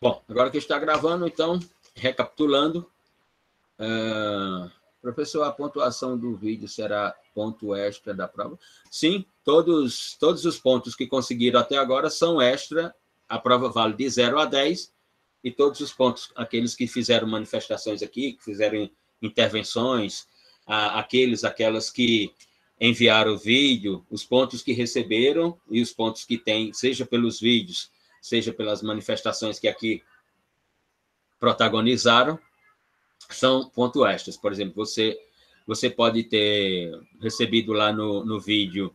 Bom, agora que está gravando, então, recapitulando. Professor, a pontuação do vídeo será ponto extra da prova? Sim, todos os pontos que conseguiram até agora são extra. A prova vale de 0 a 10, e todos os pontos, aqueles que fizeram manifestações aqui, que fizeram intervenções, aquelas que enviaram o vídeo, os pontos que receberam e os pontos que têm, seja pelos vídeos, seja pelas manifestações que aqui protagonizaram, são pontos extras. Por exemplo, você pode ter recebido lá no vídeo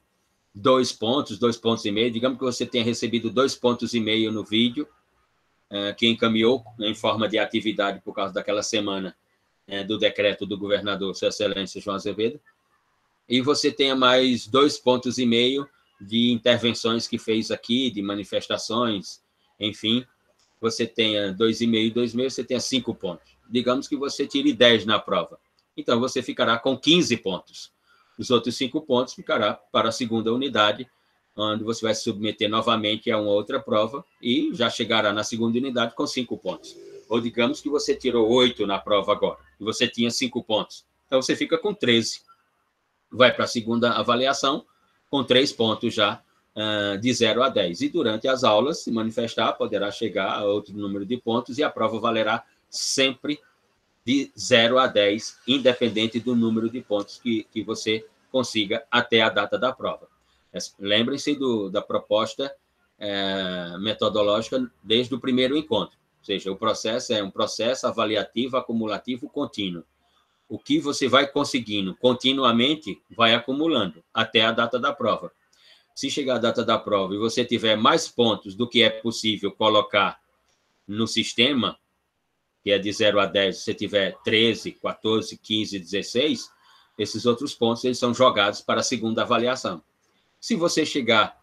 2 pontos e meio. Digamos que você tenha recebido 2 pontos e meio no vídeo, que encaminhou em forma de atividade por causa daquela semana do decreto do governador, Sua Excelência João Azevedo, e você tenha mais 2 pontos e meio de intervenções que fez aqui, de manifestações, enfim, você tenha 2,5, 2,5, você tenha 5 pontos. Digamos que você tire 10 na prova. Então, você ficará com 15 pontos. Os outros 5 pontos ficará para a segunda unidade, onde você vai se submeter novamente a uma outra prova e já chegará na segunda unidade com 5 pontos. Ou digamos que você tirou 8 na prova agora, e você tinha 5 pontos. Então, você fica com 13. Vai para a segunda avaliação com 3 pontos já, de 0 a 10. E durante as aulas, se manifestar, poderá chegar a outro número de pontos e a prova valerá sempre de 0 a 10, independente do número de pontos que você consiga até a data da prova. Lembrem-se da proposta metodológica desde o primeiro encontro, ou seja, o processo é um processo avaliativo, acumulativo, contínuo. O que você vai conseguindo continuamente vai acumulando até a data da prova. Se chegar a data da prova e você tiver mais pontos do que é possível colocar no sistema, que é de 0 a 10, se você tiver 13, 14, 15, 16, esses outros pontos eles são jogados para a segunda avaliação. Se você chegar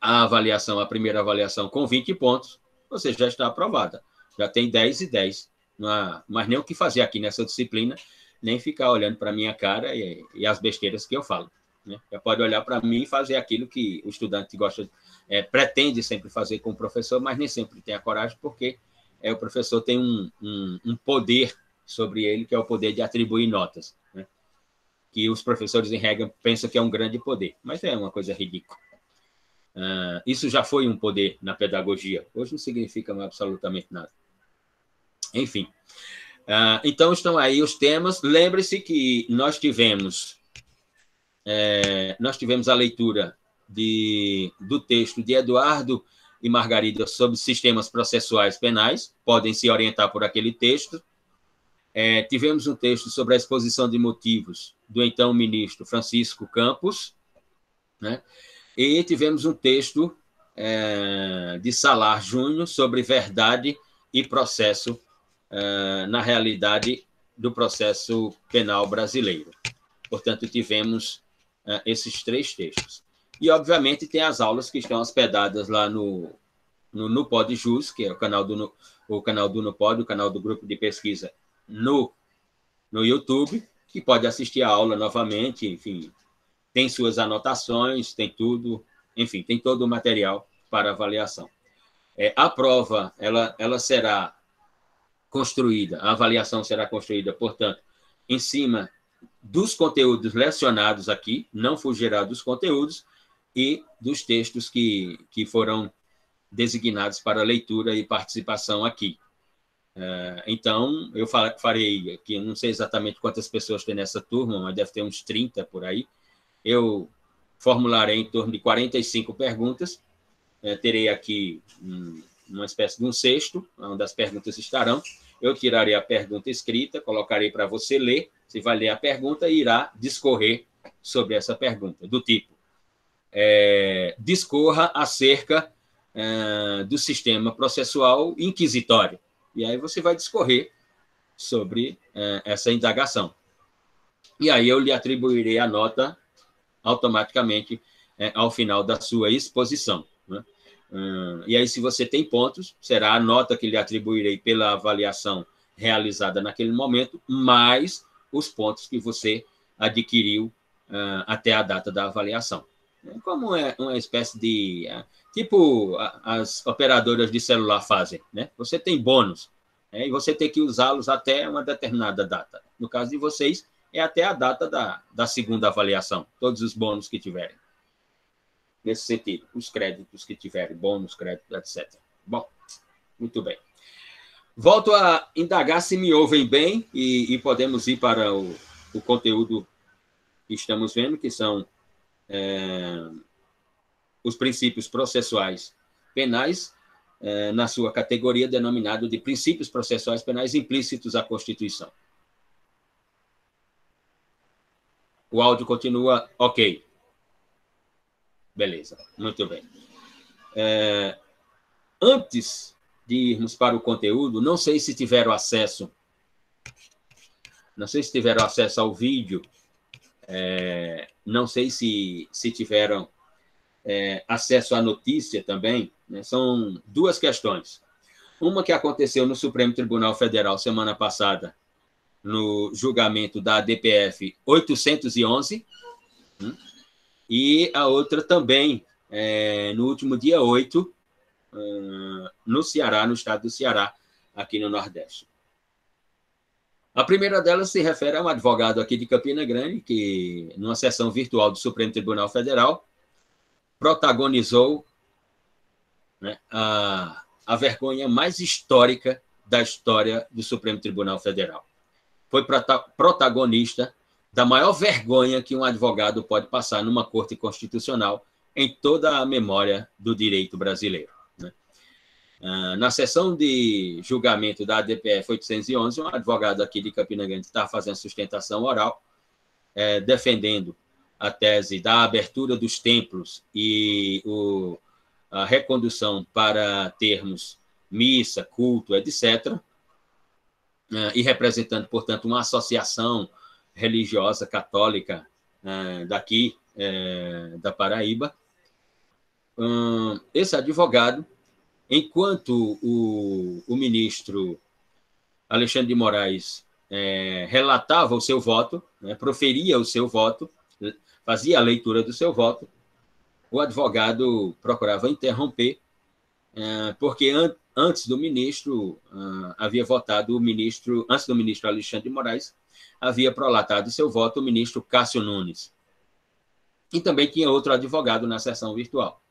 à avaliação, a primeira avaliação, com 20 pontos, você já está aprovada. Já tem 10 e 10. Não há mais nem o que fazer aqui nessa disciplina, nem ficar olhando para a minha cara e as besteiras que eu falo. Né? Já pode olhar para mim e fazer aquilo que o estudante gosta, pretende sempre fazer com o professor, mas nem sempre tem a coragem, porque o professor tem um poder sobre ele, que é o poder de atribuir notas, né? Que os professores, em regra, pensam que é um grande poder, mas é uma coisa ridícula. Isso já foi um poder na pedagogia, hoje não significa absolutamente nada. Enfim, então estão aí os temas. Lembre-se que nós tivemos a leitura do texto de Eduardo e Margarida sobre sistemas processuais penais, podem se orientar por aquele texto. Tivemos um texto sobre a exposição de motivos do então ministro Francisco Campos, né? E tivemos um texto de Salar Júnior sobre verdade e processo na realidade do processo penal brasileiro. Portanto, tivemos esses 3 textos. E, obviamente, tem as aulas que estão hospedadas lá no NuPodJus, que é o canal do NuPod, o canal do grupo de pesquisa no YouTube, que pode assistir a aula novamente, enfim, tem suas anotações, tem tudo, enfim, tem todo o material para avaliação. A prova, ela será construída, a avaliação será construída, portanto, em cima dos conteúdos lecionados aqui, não fugirá dos conteúdos e dos textos que foram designados para leitura e participação aqui. Então, eu farei aqui, não sei exatamente quantas pessoas tem nessa turma, mas deve ter uns 30 por aí. Eu formularei em torno de 45 perguntas, terei aqui uma espécie de um cesto, onde as perguntas estarão. Eu tirarei a pergunta escrita, colocarei para você ler, você vai ler a pergunta e irá discorrer sobre essa pergunta, do tipo, discorra acerca do sistema processual inquisitório. E aí você vai discorrer sobre essa indagação. E aí eu lhe atribuirei a nota automaticamente ao final da sua exposição, né? E aí, se você tem pontos, será a nota que lhe atribuirei pela avaliação realizada naquele momento, mais os pontos que você adquiriu até a data da avaliação. como é uma espécie de... Tipo as operadoras de celular fazem, né? Você tem bônus, né? E você tem que usá-los até uma determinada data. No caso de vocês, é até a data da segunda avaliação, todos os bônus que tiverem. Nesse sentido, os créditos que tiverem, bônus, crédito, etc. Bom, muito bem. Volto a indagar se me ouvem bem e podemos ir para o conteúdo que estamos vendo, que são os princípios processuais penais, na sua categoria denominada de princípios processuais penais implícitos à Constituição. O áudio continua ok. Beleza, muito bem. Antes de irmos para o conteúdo, não sei se tiveram acesso ao vídeo, não sei se tiveram acesso à notícia também, né? São duas questões. Uma que aconteceu no Supremo Tribunal Federal semana passada, no julgamento da DPF 811, e a outra também, no último dia 8, no Ceará, no estado do Ceará, aqui no Nordeste. A primeira delas se refere a um advogado aqui de Campina Grande, que, numa sessão virtual do Supremo Tribunal Federal, protagonizou, né, a vergonha mais histórica da história do Supremo Tribunal Federal. Foi protagonista da maior vergonha que um advogado pode passar numa corte constitucional em toda a memória do direito brasileiro, né? Na sessão de julgamento da ADPF 811, um advogado aqui de Campina Grande está fazendo sustentação oral, defendendo a tese da abertura dos templos e a recondução para termos missa, culto, etc., e representando, portanto, uma associação religiosa católica daqui, da Paraíba. Esse advogado, enquanto o ministro Alexandre de Moraes relatava o seu voto, né, proferia o seu voto, fazia a leitura do seu voto, o advogado procurava interromper, porque antes do ministro havia votado antes do ministro Alexandre de Moraes, havia prolatado seu voto o ministro Cássio Nunes. E também tinha outro advogado na sessão virtual.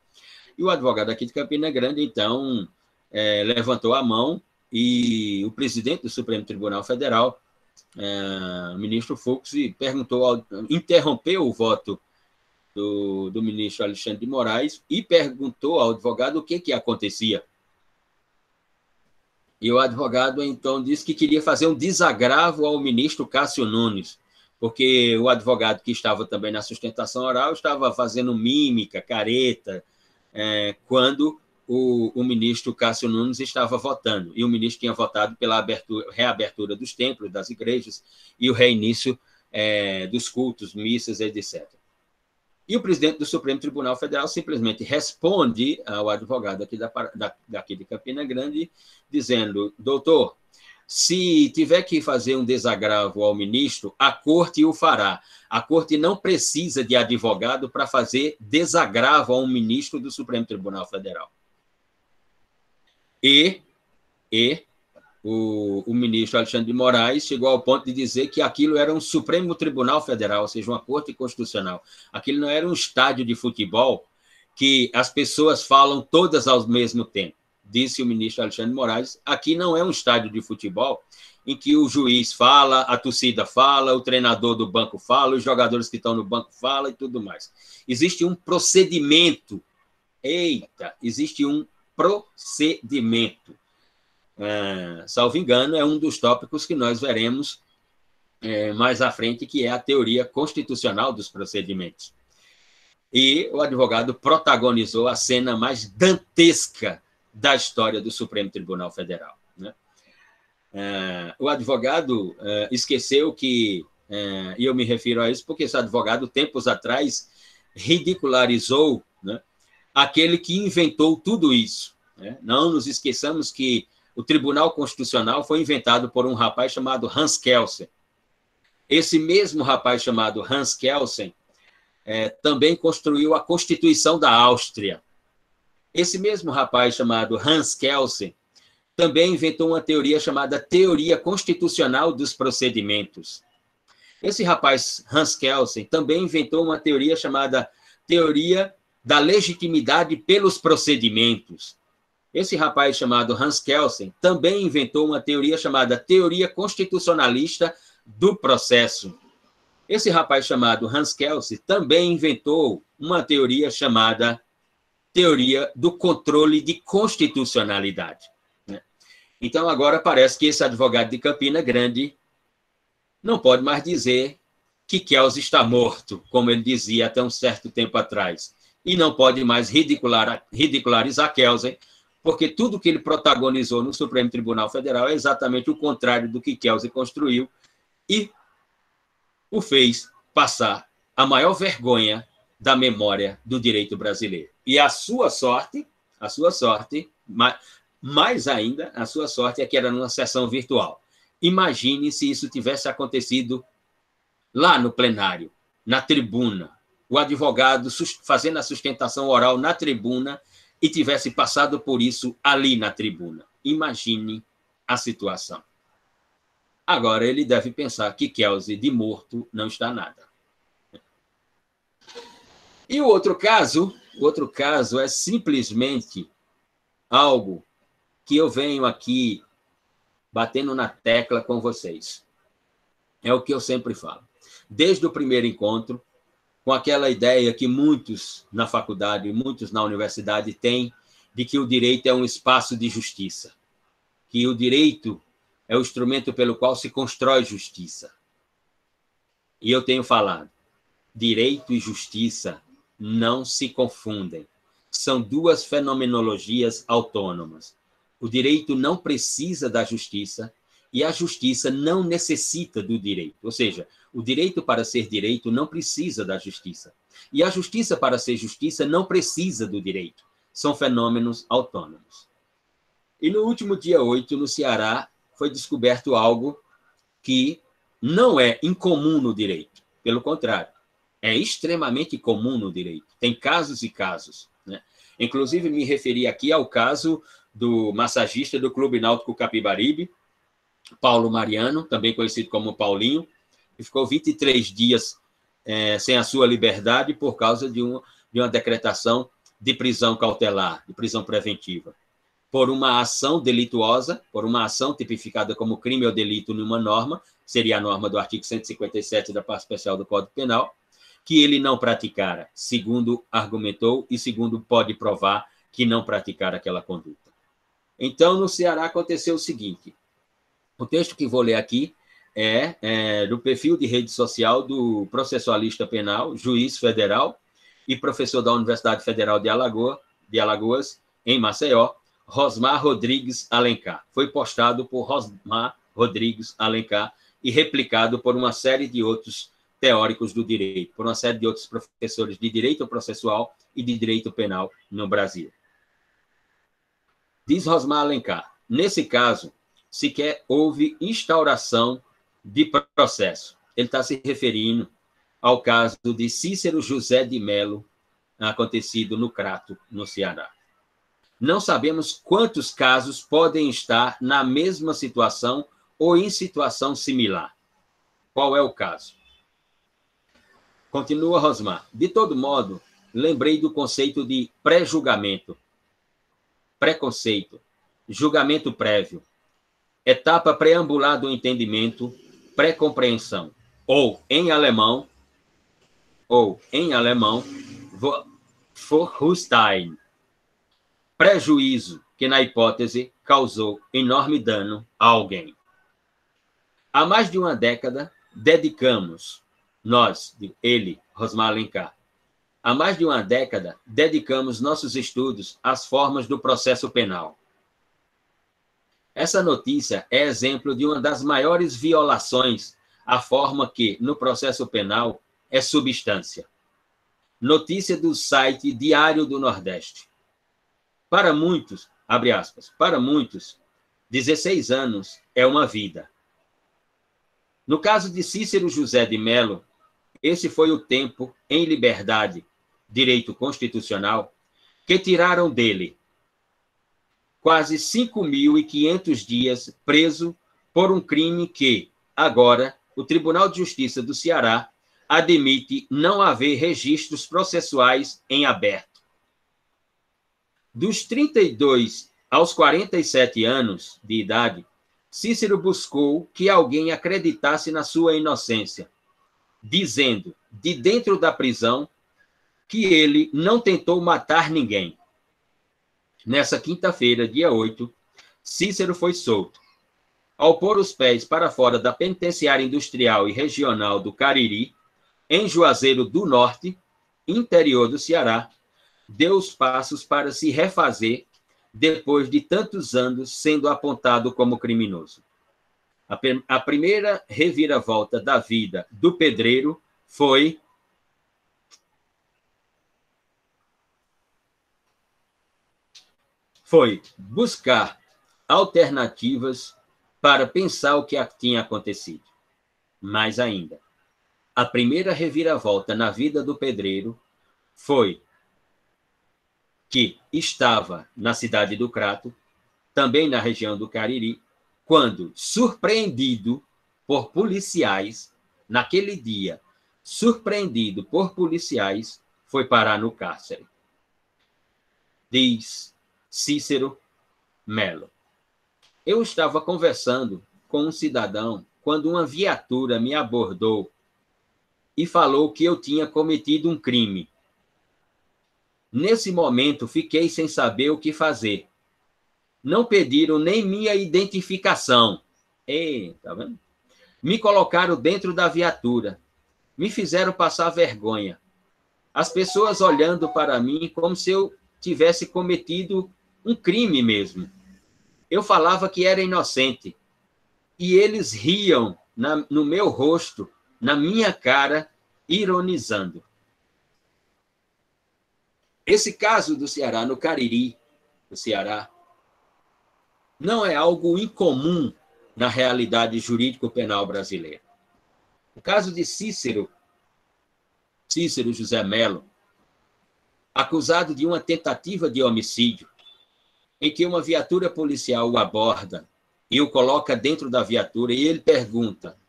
E o advogado aqui de Campina Grande, então, levantou a mão e o presidente do Supremo Tribunal Federal, o ministro Fux, interrompeu o voto do ministro Alexandre de Moraes e perguntou ao advogado o que acontecia. E o advogado, então, disse que queria fazer um desagravo ao ministro Cássio Nunes, porque o advogado que estava também na sustentação oral estava fazendo mímica, careta, quando o ministro Cássio Nunes estava votando, e o ministro tinha votado pela reabertura dos templos, das igrejas, e o reinício dos cultos, missas, etc. E o presidente do Supremo Tribunal Federal simplesmente responde ao advogado daqui de Campina Grande, dizendo: doutor, se tiver que fazer um desagravo ao ministro, a corte o fará. A corte não precisa de advogado para fazer desagravo a um ministro do Supremo Tribunal Federal. E o ministro Alexandre de Moraes chegou ao ponto de dizer que aquilo era um Supremo Tribunal Federal, ou seja, uma corte constitucional. Aquilo não era um estádio de futebol que as pessoas falam todas ao mesmo tempo. Disse o ministro Alexandre de Moraes, aqui não é um estádio de futebol em que o juiz fala, a torcida fala, o treinador do banco fala, os jogadores que estão no banco falam e tudo mais. Existe um procedimento. Existe um procedimento. Salvo engano, é um dos tópicos que nós veremos mais à frente, que é a teoria constitucional dos procedimentos. E o advogado protagonizou a cena mais dantesca da história do Supremo Tribunal Federal, né? O advogado esqueceu que, e eu me refiro a isso porque esse advogado, tempos atrás, ridicularizou, né, aquele que inventou tudo isso, né? Não nos esqueçamos que o Tribunal Constitucional foi inventado por um rapaz chamado Hans Kelsen. Esse mesmo rapaz chamado Hans Kelsen também construiu a Constituição da Áustria. Esse mesmo rapaz, chamado Hans Kelsen, também inventou uma teoria chamada Teoria Constitucional dos Procedimentos. Esse rapaz, Hans Kelsen, também inventou uma teoria chamada Teoria da Legitimidade pelos Procedimentos. Esse rapaz, chamado Hans Kelsen, também inventou uma teoria chamada Teoria Constitucionalista do Processo. Esse rapaz, chamado Hans Kelsen, também inventou uma teoria chamada Teoria do Controle de Constitucionalidade. Então, agora parece que esse advogado de Campina Grande não pode mais dizer que Kelsen está morto, como ele dizia até um certo tempo atrás. E não pode mais ridicularizar Kelsen, porque tudo que ele protagonizou no Supremo Tribunal Federal é exatamente o contrário do que Kelsen construiu e o fez passar a maior vergonha da memória do direito brasileiro. E a sua sorte, mais ainda, a sua sorte é que era numa sessão virtual. Imagine se isso tivesse acontecido lá no plenário, na tribuna, o advogado fazendo a sustentação oral na tribuna e tivesse passado por isso ali na tribuna. Imagine a situação. Agora, ele deve pensar que Kelsen de morto não está nada. E o outro caso é simplesmente algo que eu venho aqui batendo na tecla com vocês. É o que eu sempre falo. Desde o primeiro encontro, com aquela ideia que muitos na faculdade, muitos na universidade têm, de que o direito é um espaço de justiça, que o direito é o instrumento pelo qual se constrói justiça. E eu tenho falado, direito e justiça não se confundem. São duas fenomenologias autônomas. O direito não precisa da justiça e a justiça não necessita do direito. Ou seja, o direito para ser direito não precisa da justiça. E a justiça para ser justiça não precisa do direito. São fenômenos autônomos. E no último dia 8, no Ceará, foi descoberto algo que não é incomum no direito. Pelo contrário, é extremamente comum no direito. Tem casos e casos, né? Inclusive, me referi aqui ao caso do massagista do Clube Náutico Capibaribe, Paulo Mariano, também conhecido como Paulinho, que ficou 23 dias sem a sua liberdade por causa de uma decretação de prisão cautelar, de prisão preventiva, por uma ação delituosa, por uma ação tipificada como crime ou delito numa norma, seria a norma do artigo 157 da parte especial do Código Penal, que ele não praticara, segundo argumentou e segundo pode provar que não praticara aquela conduta. Então, no Ceará aconteceu o seguinte, o texto que vou ler aqui é do perfil de rede social do processualista penal, juiz federal e professor da Universidade Federal de Alagoas, em Maceió, Rosmar Rodrigues Alencar. Foi postado por Rosmar Rodrigues Alencar e replicado por uma série de outros teóricos do direito, por uma série de outros professores de direito processual e de direito penal no Brasil. Diz Rosmar Alencar, nesse caso, sequer houve instauração de processo. Ele está se referindo ao caso de Cícero José de Melo, acontecido no Crato, no Ceará. Não sabemos quantos casos podem estar na mesma situação ou em situação similar. Qual é o caso? Continua Rosmar. De todo modo, lembrei do conceito de pré-julgamento, preconceito, julgamento prévio, etapa preambular do entendimento, pré-compreensão, ou em alemão, Vorurteil, prejuízo que, na hipótese, causou enorme dano a alguém. Há mais de uma década, dedicamos, ele, Rosmar Alencar, há mais de uma década, dedicamos nossos estudos às formas do processo penal. Essa notícia é exemplo de uma das maiores violações à forma que, no processo penal, é substância. Notícia do site Diário do Nordeste. Para muitos, abre aspas, para muitos, 16 anos é uma vida. No caso de Cícero José de Melo, esse foi o tempo em liberdade, direito constitucional, que tiraram dele quase 5.500 dias preso por um crime que, agora, o Tribunal de Justiça do Ceará admite não haver registros processuais em aberto. Dos 32 aos 47 anos de idade, Cícero buscou que alguém acreditasse na sua inocência, dizendo, de dentro da prisão, que ele não tentou matar ninguém. Nessa quinta-feira, dia 8, Cícero foi solto. Ao pôr os pés para fora da penitenciária industrial e regional do Cariri, em Juazeiro do Norte, interior do Ceará, deu os passos para se refazer depois de tantos anos sendo apontado como criminoso. A primeira reviravolta da vida do pedreiro foi buscar alternativas para pensar o que tinha acontecido. Mais ainda, a primeira reviravolta na vida do pedreiro foi que estava na cidade do Crato, também na região do Cariri, quando, surpreendido por policiais, naquele dia, surpreendido por policiais, foi parar no cárcere. Diz Cícero Melo. Eu estava conversando com um cidadão quando uma viatura me abordou e falou que eu tinha cometido um crime. Nesse momento, fiquei sem saber o que fazer. Não pediram nem minha identificação. Ei, tá vendo? Me colocaram dentro da viatura. Me fizeram passar vergonha. As pessoas olhando para mim como se eu tivesse cometido um crime mesmo. Eu falava que era inocente. E eles riam no meu rosto, na minha cara, ironizando. Esse caso do Ceará, no Cariri, do Ceará, não é algo incomum na realidade jurídico-penal brasileira. O caso de Cícero José Melo, acusado de uma tentativa de homicídio, em que uma viatura policial o aborda e o coloca dentro da viatura e ele pergunta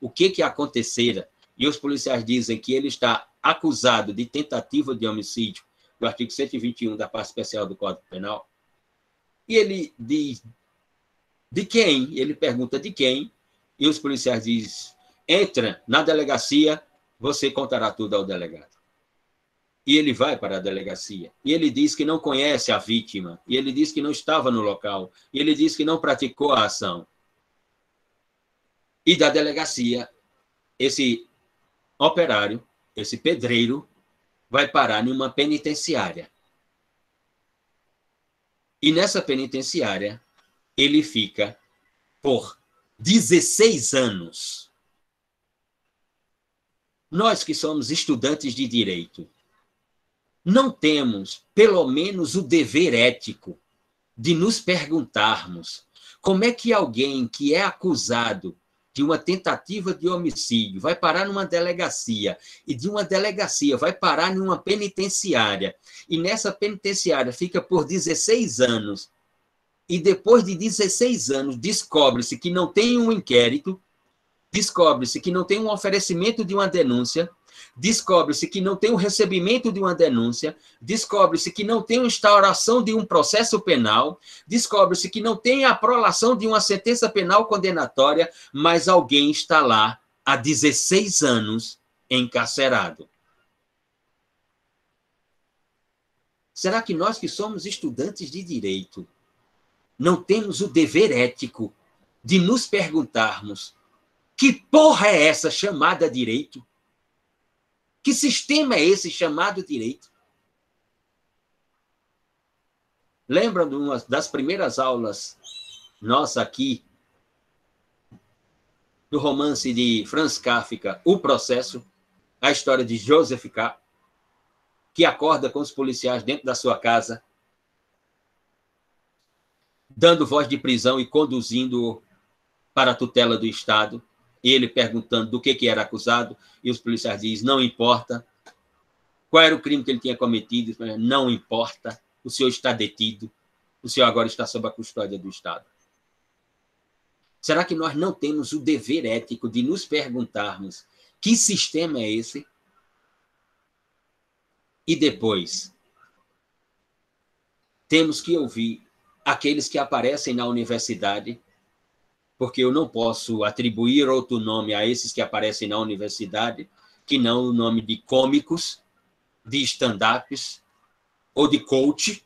o que acontecera, e os policiais dizem que ele está acusado de tentativa de homicídio, do artigo 121 da parte especial do Código Penal, e ele diz, de quem? Ele pergunta de quem, e os policiais dizem, entra na delegacia, você contará tudo ao delegado. E ele vai para a delegacia, e ele diz que não conhece a vítima, e ele diz que não estava no local, e ele diz que não praticou a ação. E da delegacia, esse operário, esse pedreiro, vai parar em uma penitenciária. E nessa penitenciária, ele fica por 16 anos. Nós que somos estudantes de direito, não temos, pelo menos, o dever ético de nos perguntarmos como é que alguém que é acusado de uma tentativa de homicídio vai parar numa delegacia, e de uma delegacia vai parar numa penitenciária, e nessa penitenciária fica por 16 anos, e depois de 16 anos descobre-se que não tem um inquérito, descobre-se que não tem um oferecimento de uma denúncia, descobre-se que não tem um recebimento de uma denúncia, descobre-se que não tem uma instauração de um processo penal, descobre-se que não tem a prolação de uma sentença penal condenatória, mas alguém está lá há 16 anos encarcerado. Será que nós que somos estudantes de direito não temos o dever ético de nos perguntarmos que porra é essa chamada direito? Que sistema é esse chamado direito? Lembram de uma das primeiras aulas nossa aqui, do romance de Franz Kafka, O Processo, a história de Joseph K., que acorda com os policiais dentro da sua casa, dando voz de prisão e conduzindo-o para a tutela do Estado. ele perguntando do que era acusado, e os policiais dizem, não importa. Qual era o crime que ele tinha cometido? Não importa, o senhor está detido, o senhor agora está sob a custódia do Estado. Será que nós não temos o dever ético de nos perguntarmos que sistema é esse? E depois, temos que ouvir aqueles que aparecem na universidade, porque eu não posso atribuir outro nome a esses que aparecem na universidade, que não o nome de cômicos, de stand-ups ou de coach,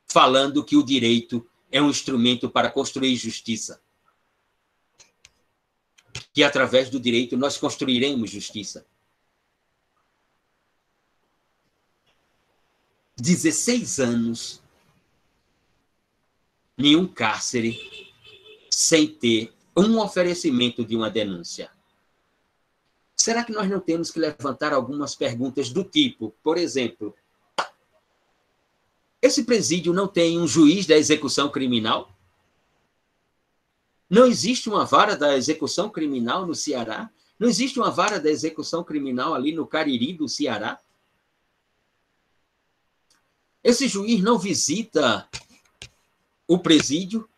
falando que o direito é um instrumento para construir justiça. Que através do direito nós construiremos justiça. 16 anos, nenhum cárcere, sem ter um oferecimento de uma denúncia. Será que nós não temos que levantar algumas perguntas do tipo, por exemplo, esse presídio não tem um juiz da execução criminal? Não existe uma vara da execução criminal no Ceará? Não existe uma vara da execução criminal ali no Cariri do Ceará? Esse juiz não visita o presídio?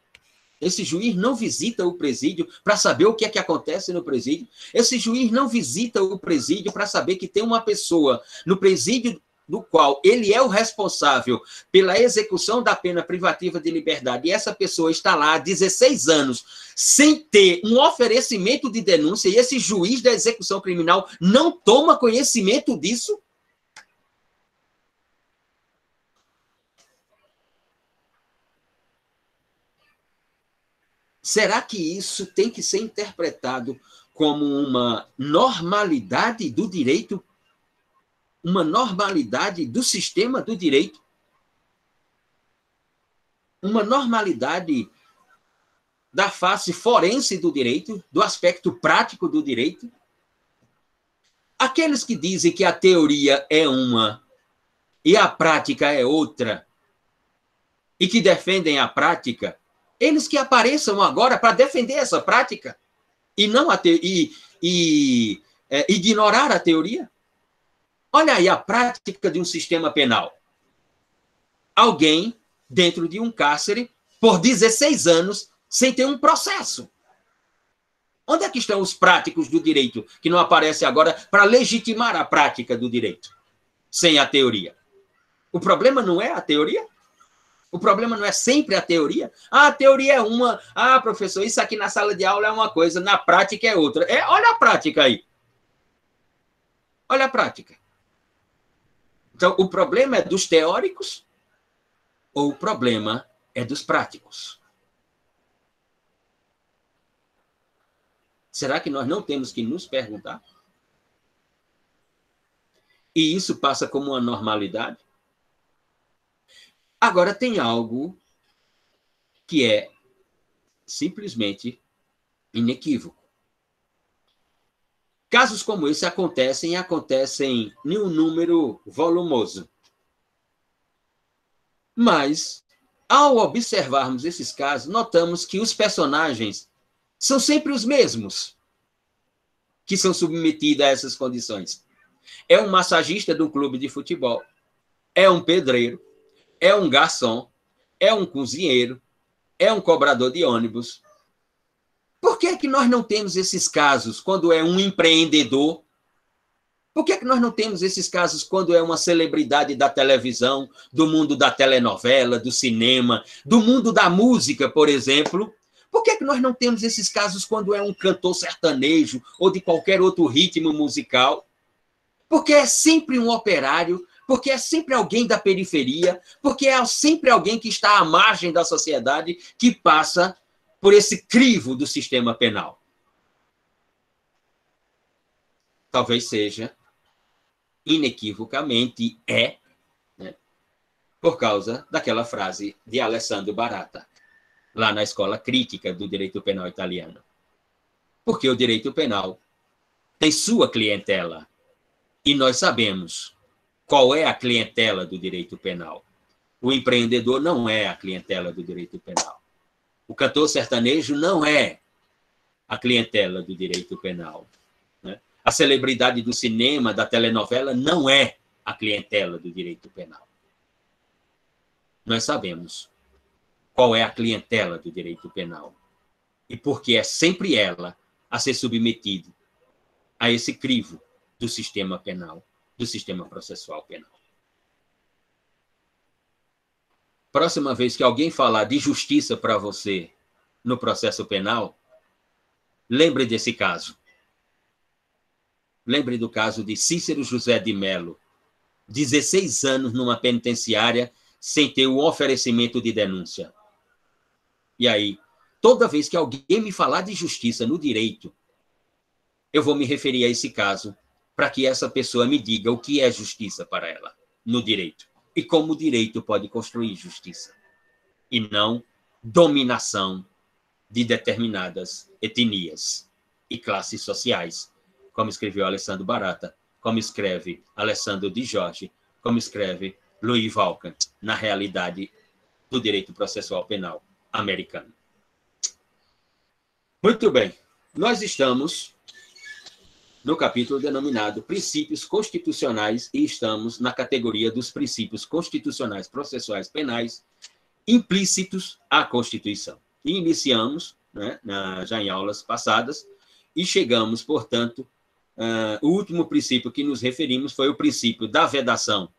Esse juiz não visita o presídio para saber o que é que acontece no presídio? Esse juiz não visita o presídio para saber que tem uma pessoa no presídio do qual ele é o responsável pela execução da pena privativa de liberdade, e essa pessoa está lá há 16 anos sem ter um oferecimento de denúncia, e esse juiz da execução criminal não toma conhecimento disso? Será que isso tem que ser interpretado como uma normalidade do direito? Uma normalidade do sistema do direito? Uma normalidade da face forense do direito, do aspecto prático do direito? Aqueles que dizem que a teoria é uma e a prática é outra, e que defendem a prática, eles que apareçam agora para defender essa prática e não ignorar a teoria. Olha aí a prática de um sistema penal. Alguém dentro de um cárcere por 16 anos sem ter um processo. Onde é que estão os práticos do direito que não aparecem agora para legitimar a prática do direito sem a teoria? O problema não é a teoria? O problema não é sempre a teoria? Ah, a teoria é uma. Ah, professor, isso aqui na sala de aula é uma coisa, na prática é outra. Olha a prática aí. Olha a prática. Então, o problema é dos teóricos ou o problema é dos práticos? Será que nós não temos que nos perguntar? E isso passa como uma normalidade? Agora, tem algo que é simplesmente inequívoco. Casos como esse acontecem em um número volumoso. Mas, ao observarmos esses casos, notamos que os personagens são sempre os mesmos que são submetidos a essas condições. É um massagista de um clube de futebol, é um pedreiro, é um garçom, é um cozinheiro, é um cobrador de ônibus. Por que é que nós não temos esses casos quando é um empreendedor? Por que é que nós não temos esses casos quando é uma celebridade da televisão, do mundo da telenovela, do cinema, do mundo da música, por exemplo? Por que é que nós não temos esses casos quando é um cantor sertanejo ou de qualquer outro ritmo musical? Porque é sempre um operário, porque é sempre alguém da periferia, porque é sempre alguém que está à margem da sociedade que passa por esse crivo do sistema penal. Talvez seja, inequivocamente, né, por causa daquela frase de Alessandro Barata, lá na Escola Crítica do Direito Penal Italiano. Porque o direito penal tem sua clientela, e nós sabemos qual é a clientela do direito penal. O empreendedor não é a clientela do direito penal. O cantor sertanejo não é a clientela do direito penal, né? A celebridade do cinema, da telenovela, não é a clientela do direito penal. Nós sabemos qual é a clientela do direito penal e porque é sempre ela a ser submetida a esse crivo do sistema penal, do sistema processual penal. Próxima vez que alguém falar de justiça para você no processo penal, lembre desse caso. Lembre do caso de Cícero José de Melo, 16 anos numa penitenciária sem ter o oferecimento de denúncia. E aí, toda vez que alguém me falar de justiça no direito, eu vou me referir a esse caso para que essa pessoa me diga o que é justiça para ela no direito e como o direito pode construir justiça e não dominação de determinadas etnias e classes sociais, como escreveu Alessandro Barata, como escreve Alessandro Di Jorge, como escreve Louis Valcan, na realidade do direito processual penal americano. Muito bem, nós estamos no capítulo denominado Princípios Constitucionais e estamos na categoria dos princípios constitucionais processuais penais implícitos à Constituição. E iniciamos, né, já em aulas passadas, e chegamos, portanto, o último princípio que nos referimos foi o princípio da vedação.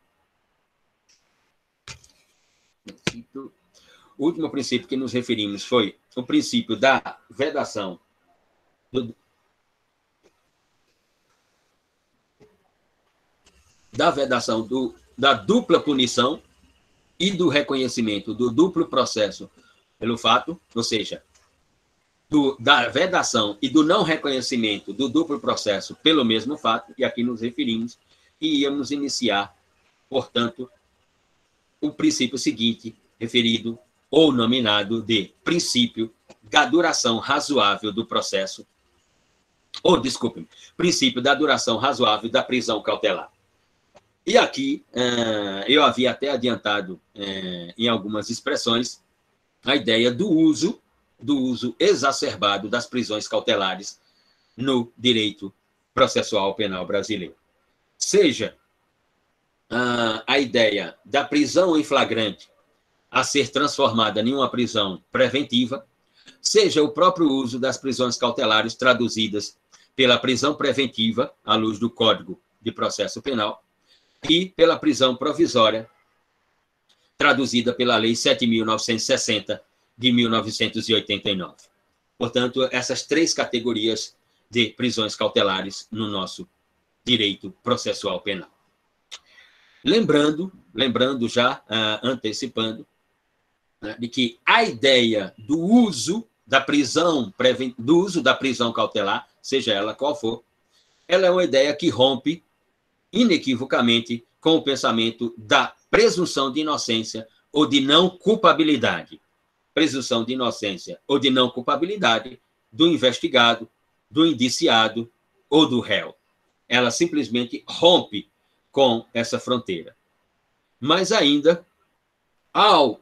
O último princípio que nos referimos foi o princípio da vedação da dupla punição e do reconhecimento do duplo processo pelo fato, ou seja, da vedação e do não reconhecimento do duplo processo pelo mesmo fato, e aqui nos referimos, e íamos iniciar, portanto, o princípio seguinte, referido ou nominado de princípio da duração razoável do processo, ou, desculpe-me, princípio da duração razoável da prisão cautelar. E aqui, eu havia até adiantado em algumas expressões a ideia do uso exacerbado das prisões cautelares no direito processual penal brasileiro. Seja a ideia da prisão em flagrante a ser transformada em uma prisão preventiva, seja o próprio uso das prisões cautelares traduzidas pela prisão preventiva, à luz do Código de Processo Penal, e pela prisão provisória, traduzida pela Lei 7.960, de 1989. Portanto, essas três categorias de prisões cautelares no nosso direito processual penal. Lembrando já, antecipando, né, de que a ideia do uso da prisão cautelar, seja ela qual for, ela é uma ideia que rompe inequivocamente com o pensamento da presunção de inocência ou de não culpabilidade. Presunção de inocência ou de não culpabilidade do investigado, do indiciado ou do réu. Ela simplesmente rompe com essa fronteira. Mas ainda, ao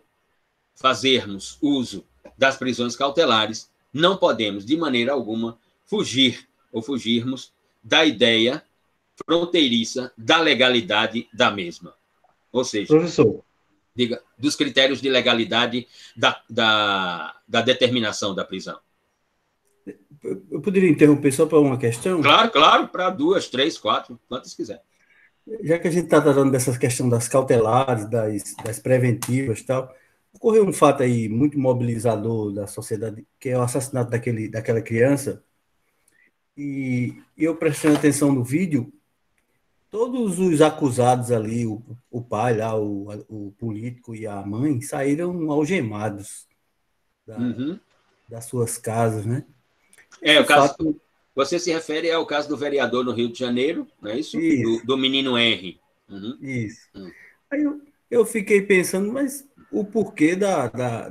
fazermos uso das prisões cautelares, não podemos, de maneira alguma, fugirmos da ideia fronteiriça da legalidade da mesma. Ou seja, professor, dos critérios de legalidade da determinação da prisão. Eu poderia interromper só para uma questão? Claro, para 2, 3, 4, quantas quiser. Já que a gente está tratando dessas questões das cautelares, das preventivas e tal, ocorreu um fato aí muito mobilizador da sociedade, que é o assassinato daquela criança, e eu prestando atenção no vídeo, todos os acusados ali, o pai lá, o político e a mãe, saíram algemados das suas casas, né? O caso, você se refere ao caso do vereador no Rio de Janeiro, não é isso? Do menino Henry. Isso. Aí eu fiquei pensando, mas o porquê da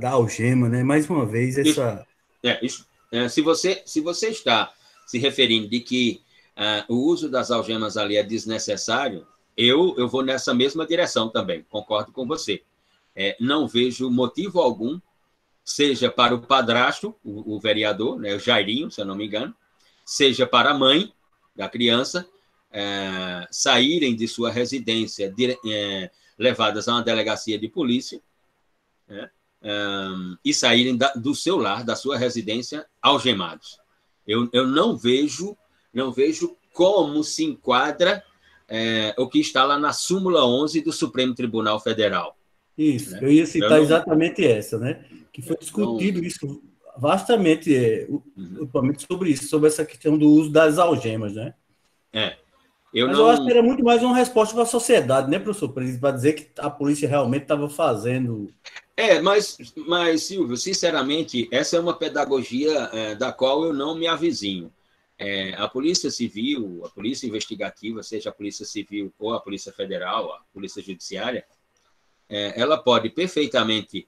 algema, né? Mais uma vez, essa... Se você está se referindo de que o uso das algemas ali é desnecessário, eu vou nessa mesma direção também, concordo com você. Não vejo motivo algum, seja para o padrasto, o vereador, né, o Jairinho, se eu não me engano, seja para a mãe da criança, saírem de sua residência, levadas a uma delegacia de polícia, né, e saírem do seu lar, da sua residência, algemados. Eu não vejo como se enquadra o que está lá na súmula 11 do Supremo Tribunal Federal. Isso, Né? eu ia citar exatamente essa, né? Que foi discutido isso vastamente, ultimamente, sobre essa questão do uso das algemas, né? Eu acho que era muito mais uma resposta para a sociedade, né, professor? Para dizer que a polícia realmente estava fazendo. Mas, Silvio, sinceramente, essa é uma pedagogia da qual eu não me avizinho. A Polícia Civil, a Polícia Investigativa, seja a Polícia Civil ou a Polícia Federal, a Polícia Judiciária, ela pode perfeitamente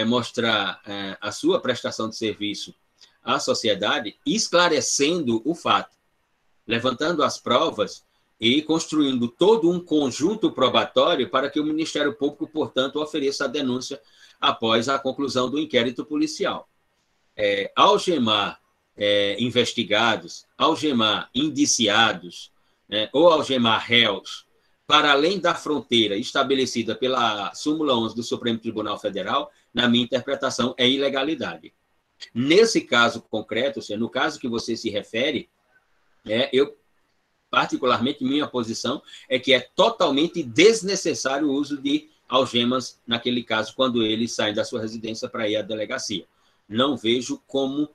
mostrar a sua prestação de serviço à sociedade, esclarecendo o fato, levantando as provas e construindo todo um conjunto probatório para que o Ministério Público, portanto, ofereça a denúncia após a conclusão do inquérito policial. Algemar investigados, algemar indiciados, ou algemar réus, para além da fronteira estabelecida pela súmula 11 do Supremo Tribunal Federal, na minha interpretação, é ilegalidade. Nesse caso concreto, no caso que você se refere, eu, particularmente, minha posição é que é totalmente desnecessário o uso de algemas naquele caso, quando eles saem da sua residência para ir à delegacia. Não vejo como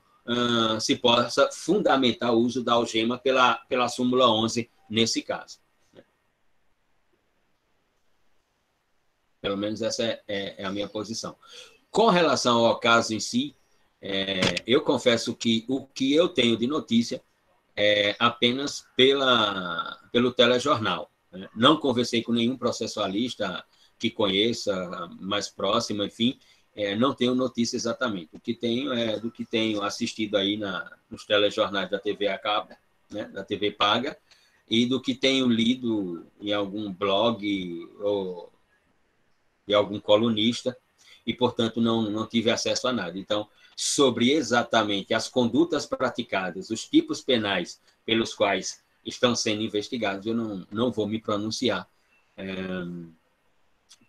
se possa fundamentar o uso da algema pela súmula 11 nesse caso. Pelo menos essa é a minha posição. Com relação ao caso em si, eu confesso que o que eu tenho de notícia é apenas pelo telejornal. Não conversei com nenhum processualista que conheça, mais próximo, enfim, não tenho notícia exatamente. O que tenho é do que tenho assistido aí nos telejornais da TV a cabo, né, da TV paga, e do que tenho lido em algum blog ou de algum colunista, e, portanto, não tive acesso a nada. Então, sobre exatamente as condutas praticadas, os tipos penais pelos quais estão sendo investigados, eu não vou me pronunciar,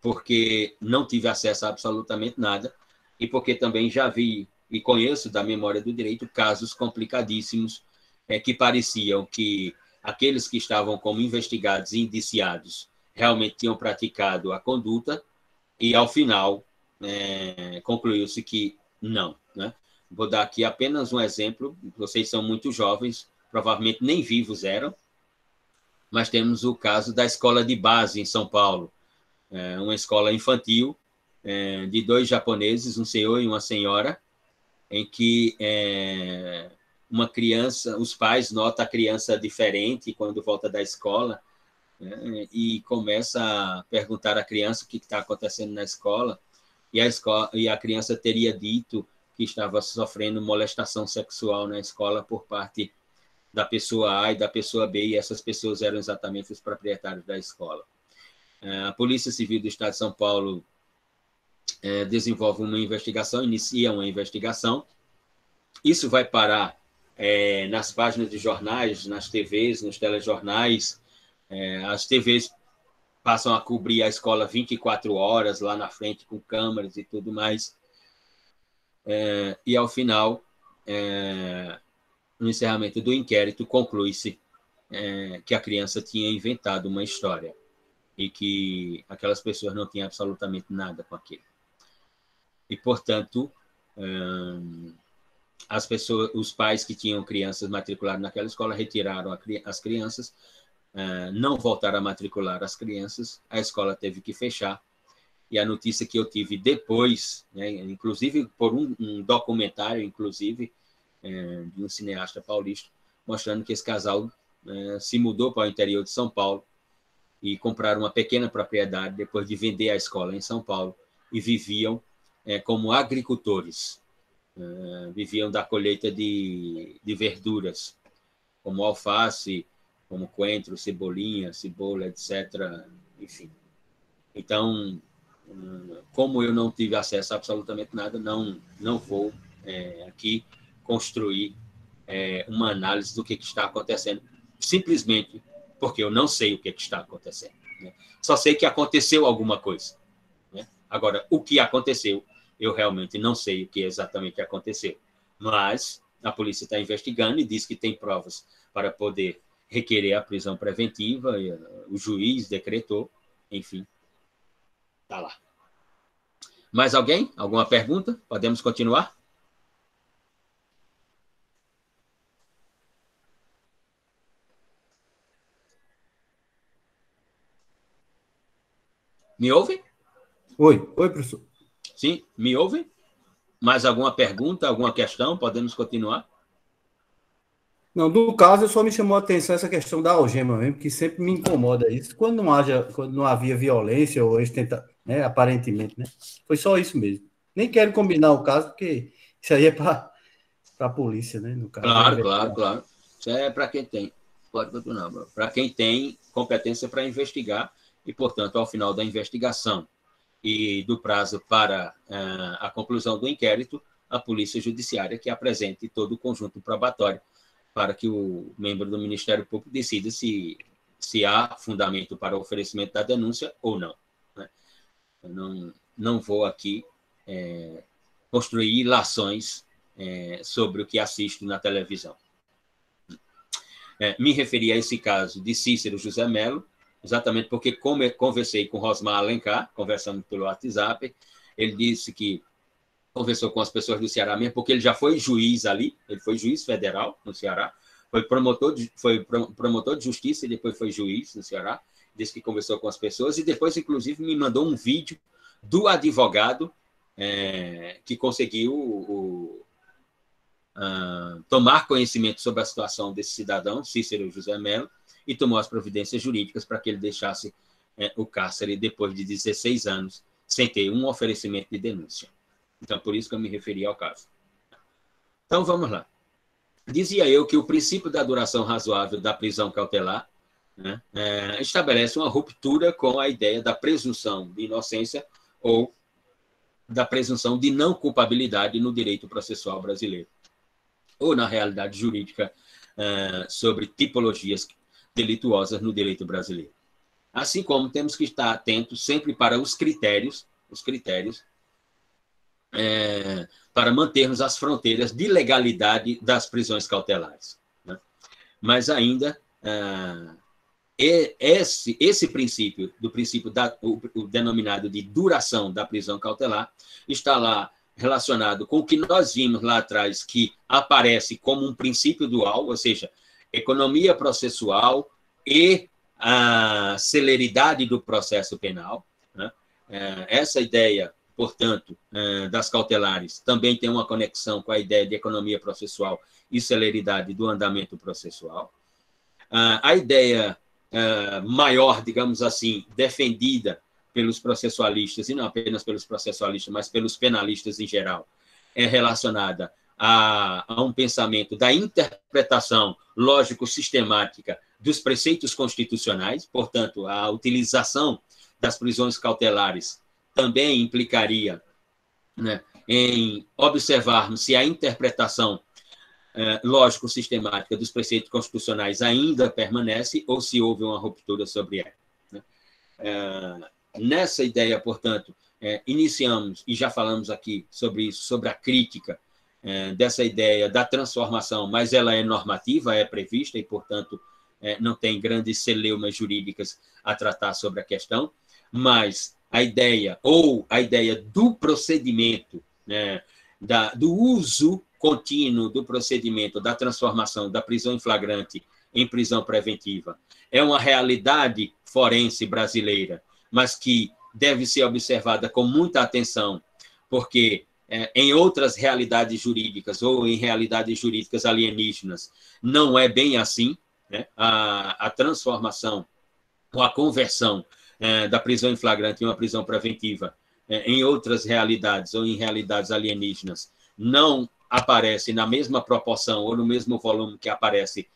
porque não tive acesso a absolutamente nada, e porque também já vi e conheço da memória do direito casos complicadíssimos que pareciam que aqueles que estavam como investigados e indiciados realmente tinham praticado a conduta, e, ao final, concluiu-se que não. Né? Vou dar aqui apenas um exemplo. Vocês são muito jovens, provavelmente nem vivos eram, mas temos o caso da escola de base em São Paulo, uma escola infantil de dois japoneses, um senhor e uma senhora, em que uma criança, os pais notam a criança diferente quando volta da escola, e começa a perguntar à criança o que está acontecendo na escola, e a criança teria dito que estava sofrendo molestação sexual na escola por parte da pessoa A e da pessoa B, e essas pessoas eram exatamente os proprietários da escola. A Polícia Civil do Estado de São Paulo desenvolve uma investigação, inicia uma investigação. Isso vai parar nas páginas de jornais, nas TVs, nos telejornais. As TVs passam a cobrir a escola 24 horas lá na frente, com câmeras e tudo mais. E, ao final, no encerramento do inquérito, conclui-se que a criança tinha inventado uma história e que aquelas pessoas não tinham absolutamente nada com aquilo. E, portanto, os pais que tinham crianças matriculadas naquela escola retiraram as crianças, não voltaram a matricular as crianças, a escola teve que fechar. E a notícia que eu tive depois, inclusive por um documentário, inclusive, de um cineasta paulista, mostrando que esse casal se mudou para o interior de São Paulo e compraram uma pequena propriedade depois de vender a escola em São Paulo, e viviam como agricultores, viviam da colheita de verduras, como alface, como coentro, cebolinha, cebola, etc. Enfim. Então, Como eu não tive acesso a absolutamente nada, não vou aqui construir uma análise do que está acontecendo, simplesmente porque eu não sei o que está acontecendo, né? Só sei que aconteceu alguma coisa, né? Agora, o que aconteceu, eu realmente não sei o que exatamente aconteceu, mas a polícia está investigando e diz que tem provas para poder requerer a prisão preventiva, o juiz decretou, enfim, está lá. Mais alguém? Alguma pergunta? Podemos continuar? Me ouve? Oi, professor. Sim, me ouve? Mais alguma pergunta, alguma questão? Podemos continuar? Não, no caso, só me chamou a atenção essa questão da algema mesmo, que sempre me incomoda isso. Quando não havia violência, ou eles tentam, né, aparentemente, né? Foi só isso mesmo. Nem quero combinar o caso, porque isso aí é para a polícia, né? No caso, Claro, claro, claro. Isso é para quem tem. Pode continuar, para quem tem competência para investigar e, portanto, ao final da investigação e do prazo para a conclusão do inquérito, a Polícia Judiciária que apresente todo o conjunto probatório para que o membro do Ministério Público decida se há fundamento para o oferecimento da denúncia ou não, né? Eu não vou aqui construir ilações sobre o que assisto na televisão. Me referi a esse caso de Cícero José Melo, exatamente porque, como eu conversei com Rosmar Alencar, conversando pelo WhatsApp, ele disse que conversou com as pessoas do Ceará mesmo, porque ele já foi juiz ali, ele foi juiz federal no Ceará, foi promotor de justiça e depois foi juiz no Ceará, disse que conversou com as pessoas e depois, inclusive, me mandou um vídeo do advogado que conseguiu tomar conhecimento sobre a situação desse cidadão, Cícero José Melo, e tomou as providências jurídicas para que ele deixasse o cárcere depois de 16 anos, sem ter um oferecimento de denúncia. Então, por isso que eu me referi ao caso. Então, vamos lá. Dizia eu que o princípio da duração razoável da prisão cautelar, né, estabelece uma ruptura com a ideia da presunção de inocência ou da presunção de não culpabilidade no direito processual brasileiro, ou na realidade jurídica sobre tipologias delituosas no direito brasileiro. Assim como temos que estar atentos sempre para os critérios para mantermos as fronteiras de legalidade das prisões cautelares, né? Mas ainda esse princípio, o denominado de duração da prisão cautelar, está lá relacionado com o que nós vimos lá atrás, que aparece como um princípio dual, ou seja, economia processual e a celeridade do processo penal, né? Essa ideia, portanto, das cautelares também tem uma conexão com a ideia de economia processual e celeridade do andamento processual. A ideia maior, digamos assim, defendida pelos processualistas, e não apenas pelos processualistas, mas pelos penalistas em geral, é relacionada a um pensamento da interpretação lógico-sistemática dos preceitos constitucionais, portanto, a utilização das prisões cautelares também implicaria, né, em observarmos se a interpretação lógico-sistemática dos preceitos constitucionais ainda permanece ou se houve uma ruptura sobre ela, né? Nessa ideia, portanto, iniciamos, e já falamos aqui sobre isso, sobre a crítica dessa ideia da transformação, mas ela é normativa, é prevista e, portanto, não tem grandes celeumas jurídicas a tratar sobre a questão, mas a ideia do procedimento, né, do uso contínuo do procedimento da transformação da prisão em flagrante em prisão preventiva é uma realidade forense brasileira, mas que deve ser observada com muita atenção, porque em outras realidades jurídicas ou em realidades jurídicas alienígenas não é bem assim, né? A transformação ou a conversão da prisão em flagrante em uma prisão preventiva em outras realidades ou em realidades alienígenas não aparece na mesma proporção ou no mesmo volume que aparece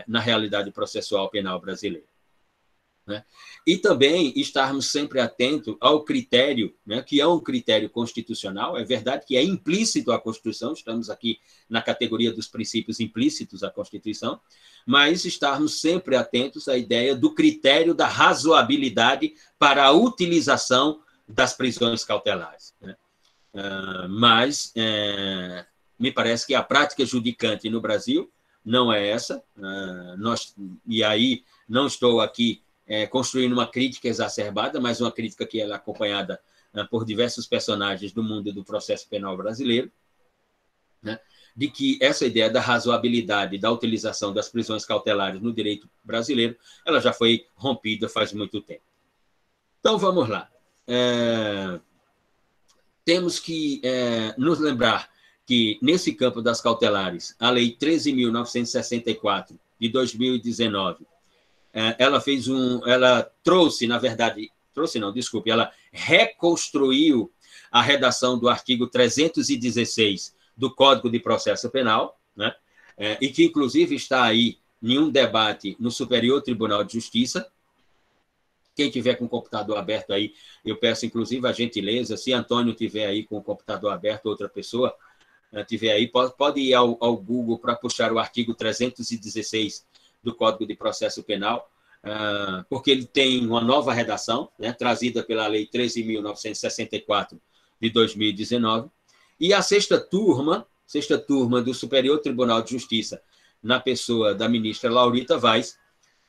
na realidade processual penal brasileira. né? E também estarmos sempre atentos ao critério, né, que é um critério constitucional, é verdade que é implícito à Constituição, estamos aqui na categoria dos princípios implícitos à Constituição, mas estarmos sempre atentos à ideia do critério da razoabilidade para a utilização das prisões cautelares, né? Mas me parece que a prática judicante no Brasil não é essa, e aí não estou aqui construindo uma crítica exacerbada, mas uma crítica que é acompanhada por diversos personagens do mundo do processo penal brasileiro, né, de que essa ideia da razoabilidade da utilização das prisões cautelares no direito brasileiro, ela já foi rompida faz muito tempo. Então, vamos lá. Temos que nos lembrar que, nesse campo das cautelares, a Lei 13.964, de 2019, ela trouxe, na verdade, ela reconstruiu a redação do artigo 316 do Código de Processo Penal, né? E que, inclusive, está aí em um debate no Superior Tribunal de Justiça. Quem tiver com o computador aberto aí, eu peço, inclusive, a gentileza, se Antônio tiver aí com o computador aberto, outra pessoa tiver aí, pode ir ao Google para puxar o artigo 316 do Código de Processo Penal, porque ele tem uma nova redação, né, trazida pela Lei 13.964 de 2019, e a sexta turma do Superior Tribunal de Justiça, na pessoa da ministra Laurita Vaz,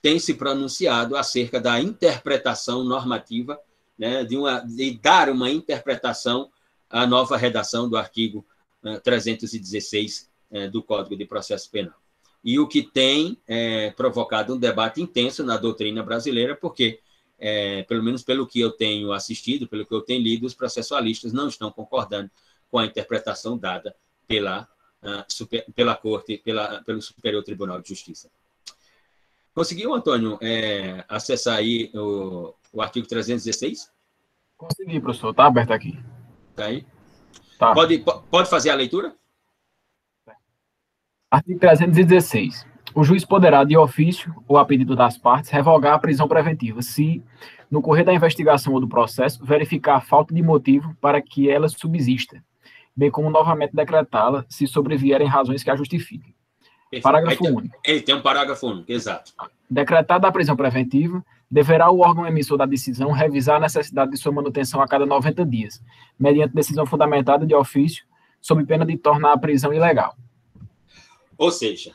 tem se pronunciado acerca da interpretação normativa, né, de dar uma interpretação à nova redação do artigo 316 do Código de Processo Penal. E o que tem provocado um debate intenso na doutrina brasileira, porque, pelo menos pelo que eu tenho assistido, pelo que eu tenho lido, os processualistas não estão concordando com a interpretação dada pela Corte, pelo Superior Tribunal de Justiça. Conseguiu, Antônio, acessar aí o artigo 316? Consegui, professor. Está aberto aqui. Está aí? Tá. Pode fazer a leitura? Artigo 316. O juiz poderá, de ofício ou a pedido das partes, revogar a prisão preventiva, se, no correr da investigação ou do processo, verificar a falta de motivo para que ela subsista, bem como novamente decretá-la, se sobrevierem razões que a justifiquem. Perfeito. Parágrafo único. Ele tem um parágrafo único, exato. Decretada a prisão preventiva, deverá o órgão emissor da decisão revisar a necessidade de sua manutenção a cada 90 dias, mediante decisão fundamentada de ofício, sob pena de tornar a prisão ilegal. Ou seja,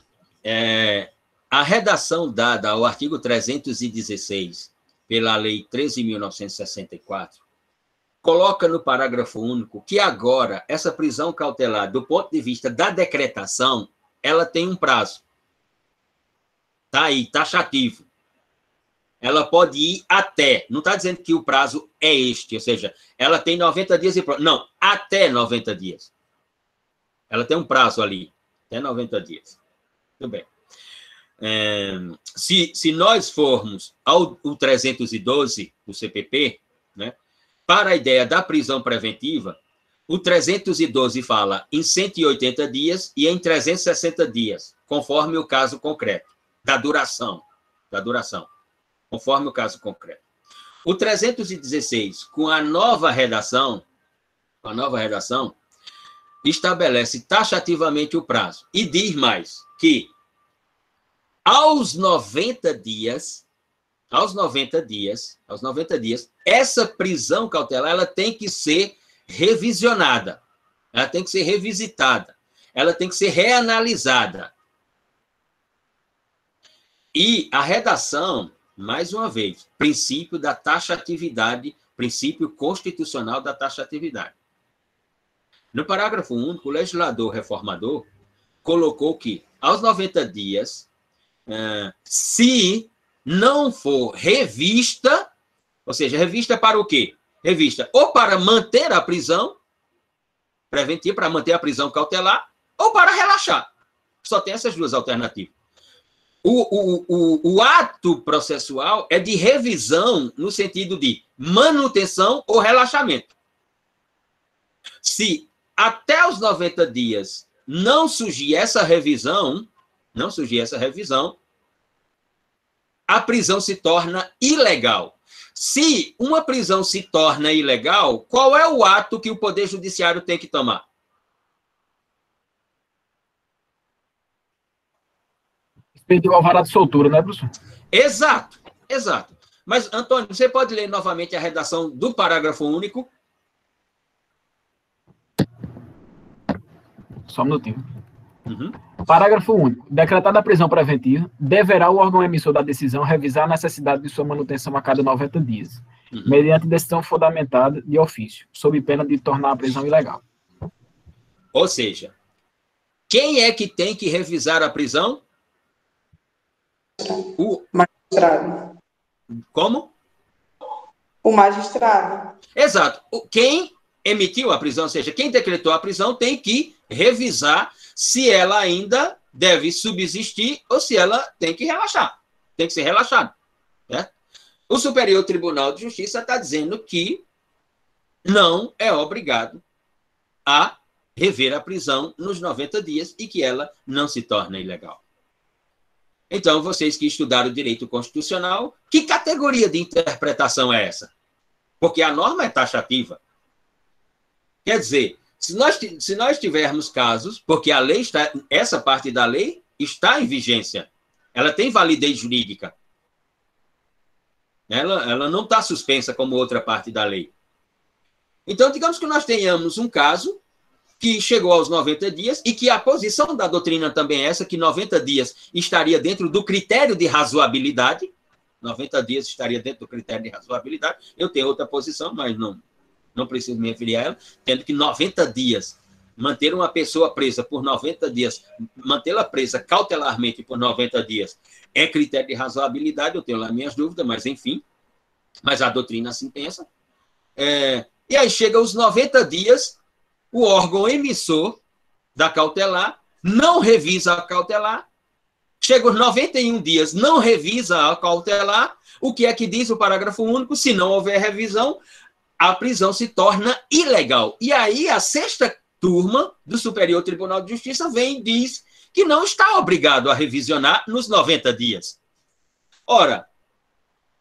a redação dada ao artigo 316 pela Lei 13.964 coloca no parágrafo único que agora essa prisão cautelar, do ponto de vista da decretação, ela tem um prazo. Está aí, taxativo. Ela pode ir até, não está dizendo que o prazo é este, ou seja, ela tem 90 dias e pronto. Não, até 90 dias. Ela tem um prazo ali, até 90 dias. Muito bem. Se nós formos ao 312 do CPP, né, para a ideia da prisão preventiva, o 312 fala em 180 dias e em 360 dias, conforme o caso concreto, da duração, conforme o caso concreto. O 316, com a nova redação, estabelece taxativamente o prazo e diz mais que aos 90 dias, essa prisão cautelar ela tem que ser revisionada, ela tem que ser revisitada, ela tem que ser reanalisada. E a redação, mais uma vez, princípio da taxatividade, princípio constitucional da taxatividade. No parágrafo único, o legislador reformador colocou que, aos 90 dias, se não for revista, ou seja, revista para o quê? Revista ou para manter a prisão preventiva, para manter a prisão cautelar, ou para relaxar. Só tem essas duas alternativas. O ato processual é de revisão no sentido de manutenção ou relaxamento. Se até os 90 dias não surgir essa revisão, a prisão se torna ilegal. Se uma prisão se torna ilegal, qual é o ato que o Poder Judiciário tem que tomar? Expedir o alvará de soltura, né, professor? Exato, exato. Mas, Antônio, você pode ler novamente a redação do parágrafo único? Só um minutinho. Uhum. Parágrafo único. Decretada a prisão preventiva, deverá o órgão emissor da decisão revisar a necessidade de sua manutenção a cada 90 dias, mediante decisão fundamentada de ofício, sob pena de tornar a prisão ilegal. Ou seja, quem é que tem que revisar a prisão? O magistrado. Como? O magistrado. Exato. Quem emitiu a prisão, ou seja, quem decretou a prisão, tem que revisar se ela ainda deve subsistir ou se ela tem que relaxar. Tem que ser relaxada. Né? O Superior Tribunal de Justiça está dizendo que não é obrigado a rever a prisão nos 90 dias e que ela não se torna ilegal. Então, vocês que estudaram direito constitucional, que categoria de interpretação é essa? Porque a norma é taxativa. Quer dizer, se nós tivermos casos, porque a lei está, essa parte da lei está em vigência, ela tem validez jurídica. Ela não está suspensa como outra parte da lei. Então, digamos que nós tenhamos um caso que chegou aos 90 dias e que a posição da doutrina também é essa, que 90 dias estaria dentro do critério de razoabilidade. 90 dias estaria dentro do critério de razoabilidade. Eu tenho outra posição, mas não preciso me referir a ela, tendo que 90 dias, manter uma pessoa presa por 90 dias, mantê-la presa cautelarmente por 90 dias, é critério de razoabilidade, eu tenho lá minhas dúvidas, mas enfim, mas a doutrina assim pensa. E aí chega os 90 dias, o órgão emissor da cautelar não revisa a cautelar, chega os 91 dias, não revisa a cautelar, o que é que diz o parágrafo único? Se não houver revisão, a prisão se torna ilegal. E aí a sexta turma do Superior Tribunal de Justiça vem e diz que não está obrigado a revisionar nos 90 dias. Ora,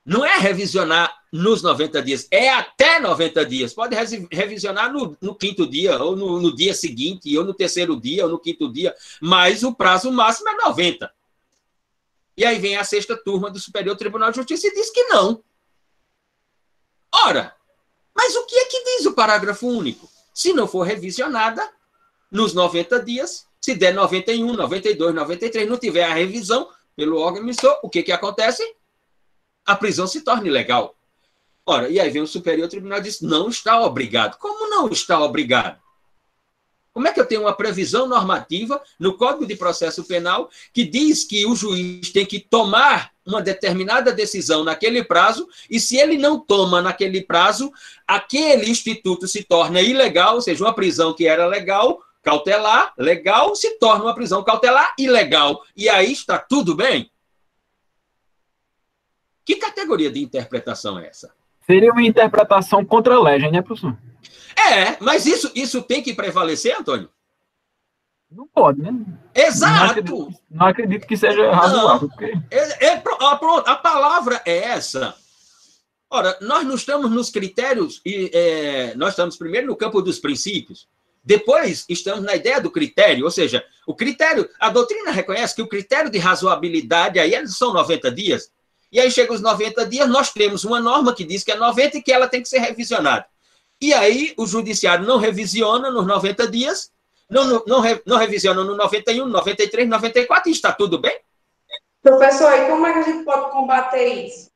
não é revisionar nos 90 dias, é até 90 dias. Pode revisionar no quinto dia, ou no dia seguinte, ou no terceiro dia, ou no quinto dia, mas o prazo máximo é 90. E aí vem a sexta turma do Superior Tribunal de Justiça e diz que não. Ora, mas o que é que diz o parágrafo único? Se não for revisionada nos 90 dias, se der 91, 92, 93, não tiver a revisão pelo órgão emissor, o que acontece? A prisão se torna ilegal. Ora, e aí vem o Superior Tribunal e diz, não está obrigado. Como não está obrigado? Como é que eu tenho uma previsão normativa no Código de Processo Penal que diz que o juiz tem que tomar uma determinada decisão naquele prazo e se ele não toma naquele prazo, aquele instituto se torna ilegal, ou seja, uma prisão que era legal, cautelar, legal, se torna uma prisão cautelar ilegal. E aí está tudo bem? Que categoria de interpretação é essa? Seria uma interpretação contra a lei, né, professor? Mas isso tem que prevalecer, Antônio? Não pode, né? Exato! Não acredito que seja razoável. Porque... Pronto, a palavra é essa. Ora, nós não estamos nos critérios, nós estamos primeiro no campo dos princípios, depois estamos na ideia do critério, ou seja, o critério, a doutrina reconhece que o critério de razoabilidade aí são 90 dias, e aí chega os 90 dias, nós temos uma norma que diz que é 90 e que ela tem que ser revisionada. E aí o judiciário não revisiona nos 90 dias, não revisiona no 91, 93, 94, e está tudo bem? Professor, e como é que a gente pode combater isso?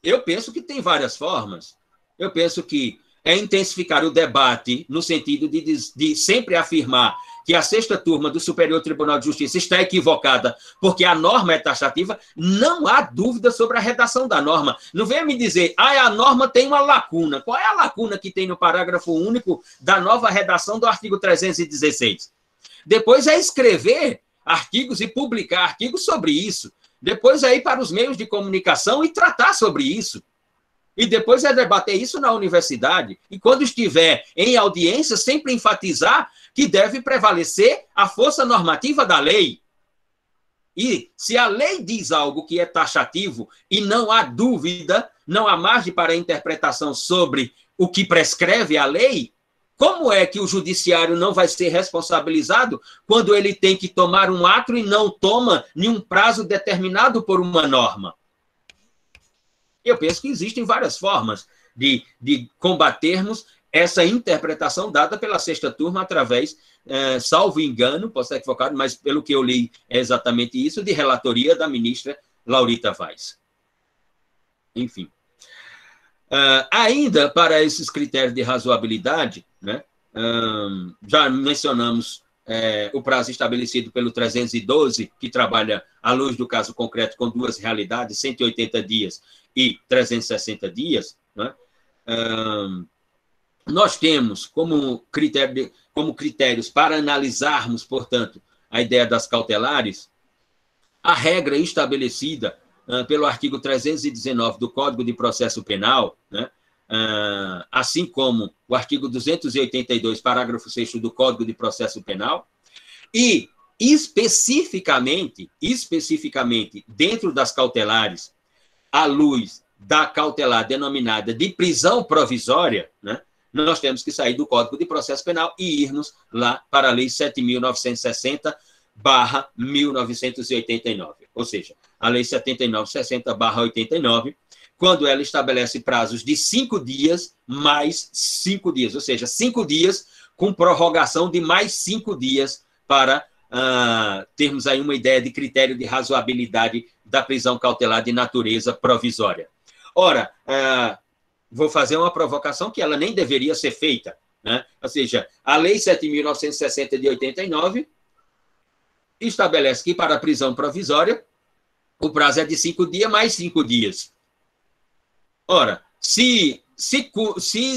Eu penso que tem várias formas. Eu penso que é intensificar o debate no sentido de sempre afirmar que a sexta turma do Superior Tribunal de Justiça está equivocada porque a norma é taxativa. Não há dúvida sobre a redação da norma. Não venha me dizer, a norma tem uma lacuna. Qual é a lacuna que tem no parágrafo único da nova redação do artigo 316? Depois é escrever artigos e publicar artigos sobre isso. Depois é ir para os meios de comunicação e tratar sobre isso. E depois é debater isso na universidade. E quando estiver em audiência, sempre enfatizar que deve prevalecer a força normativa da lei. E se a lei diz algo que é taxativo e não há dúvida, não há margem para interpretação sobre o que prescreve a lei, como é que o judiciário não vai ser responsabilizado quando ele tem que tomar um ato e não toma em um prazo determinado por uma norma? Eu penso que existem várias formas de combatermos essa interpretação dada pela sexta turma através, salvo engano, posso estar equivocado, mas pelo que eu li é exatamente isso, de relatoria da ministra Laurita Vaz. Enfim. Ainda para esses critérios de razoabilidade, né, já mencionamos o prazo estabelecido pelo 312, que trabalha à luz do caso concreto com duas realidades, 180 dias e 360 dias, né? Nós temos como critérios para analisarmos, portanto, a ideia das cautelares, a regra estabelecida pelo artigo 319 do Código de Processo Penal, né? Assim como o artigo 282, parágrafo 6º do Código de Processo Penal, e especificamente, dentro das cautelares, à luz da cautelar denominada de prisão provisória, né? Nós temos que sair do Código de Processo Penal e irmos lá para a Lei 7.960/1989, ou seja, a Lei 7960/89, quando ela estabelece prazos de 5 dias mais 5 dias, ou seja, 5 dias com prorrogação de mais 5 dias para termos aí uma ideia de critério de razoabilidade da prisão cautelar de natureza provisória. Ora, vou fazer uma provocação que ela nem deveria ser feita, né? Ou seja, a Lei 7.960 de 89 estabelece que para a prisão provisória o prazo é de 5 dias mais 5 dias. Ora, se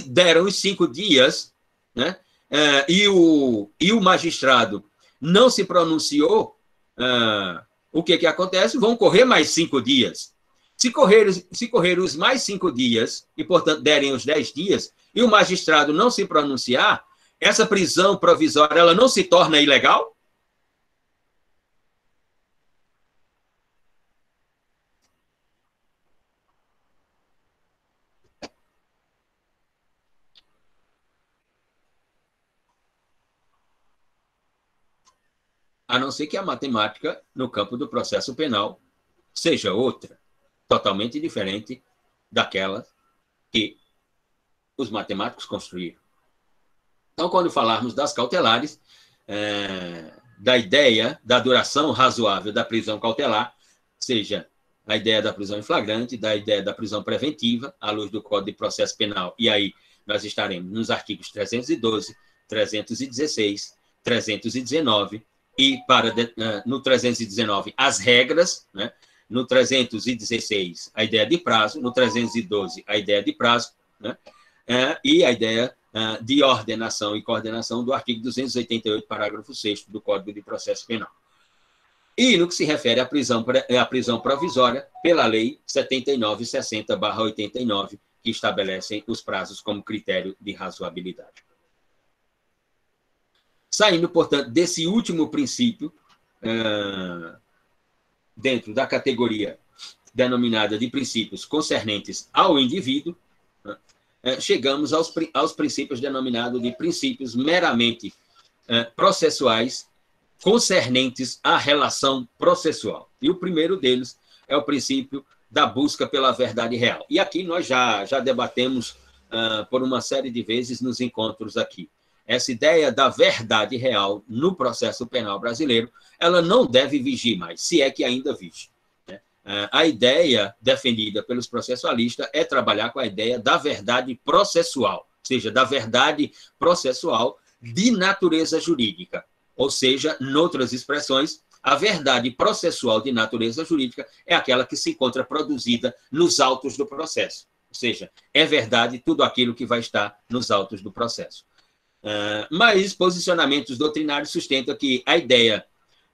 deram os 5 dias, né, e o magistrado não se pronunciou, o que acontece? Vão correr mais 5 dias. Se correr os mais 5 dias, e, portanto, derem os 10 dias, e o magistrado não se pronunciar, essa prisão provisória ela não se torna ilegal? A não ser que a matemática, no campo do processo penal, seja outra, totalmente diferente daquela que os matemáticos construíram. Então, quando falarmos das cautelares, da ideia da duração razoável da prisão cautelar, seja a ideia da prisão em flagrante, da ideia da prisão preventiva, à luz do Código de Processo Penal, e aí nós estaremos nos artigos 312, 316, 319, e no 319 as regras, né? No 316 a ideia de prazo, no 312 a ideia de prazo, né? E a ideia de ordenação e coordenação do artigo 288, parágrafo 6º do Código de Processo Penal. E no que se refere à prisão provisória, pela Lei 7960/89, que estabelecem os prazos como critério de razoabilidade. Saindo, portanto, desse último princípio, dentro da categoria denominada de princípios concernentes ao indivíduo, chegamos aos princípios denominados de princípios meramente processuais concernentes à relação processual. E o primeiro deles é o princípio da busca pela verdade real. E aqui nós já debatemos por uma série de vezes nos encontros aqui. Essa ideia da verdade real no processo penal brasileiro, ela não deve vigir mais, se é que ainda vige. A ideia defendida pelos processualistas é trabalhar com a ideia da verdade processual, ou seja, da verdade processual de natureza jurídica. Ou seja, noutras expressões, a verdade processual de natureza jurídica é aquela que se encontra produzida nos autos do processo. Ou seja, é verdade tudo aquilo que vai estar nos autos do processo. Mas posicionamentos doutrinários sustentam que a ideia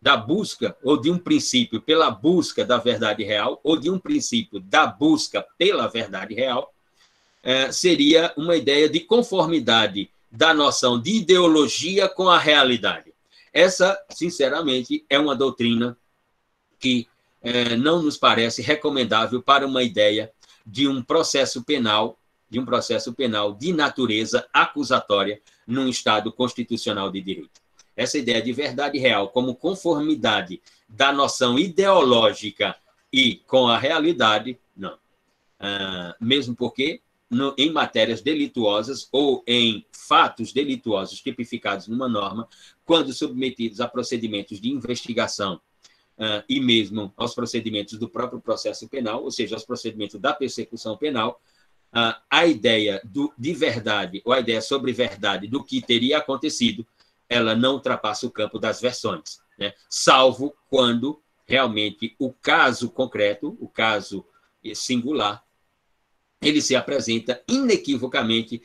da busca, ou de um princípio pela busca da verdade real, ou de um princípio da busca pela verdade real, seria uma ideia de conformidade da noção de ideologia com a realidade. Essa, sinceramente, é uma doutrina que não nos parece recomendável para uma ideia de um processo penal de natureza acusatória num Estado constitucional de direito. Essa ideia de verdade real como conformidade da noção ideológica e com a realidade, não. Mesmo porque, em matérias delituosas ou em fatos delituosos tipificados numa norma, quando submetidos a procedimentos de investigação e mesmo aos procedimentos do próprio processo penal, ou seja, aos procedimentos da persecução penal, a ideia de verdade, ou a ideia sobre verdade do que teria acontecido, ela não ultrapassa o campo das versões, né? Salvo quando realmente o caso concreto, o caso singular, ele se apresenta inequivocamente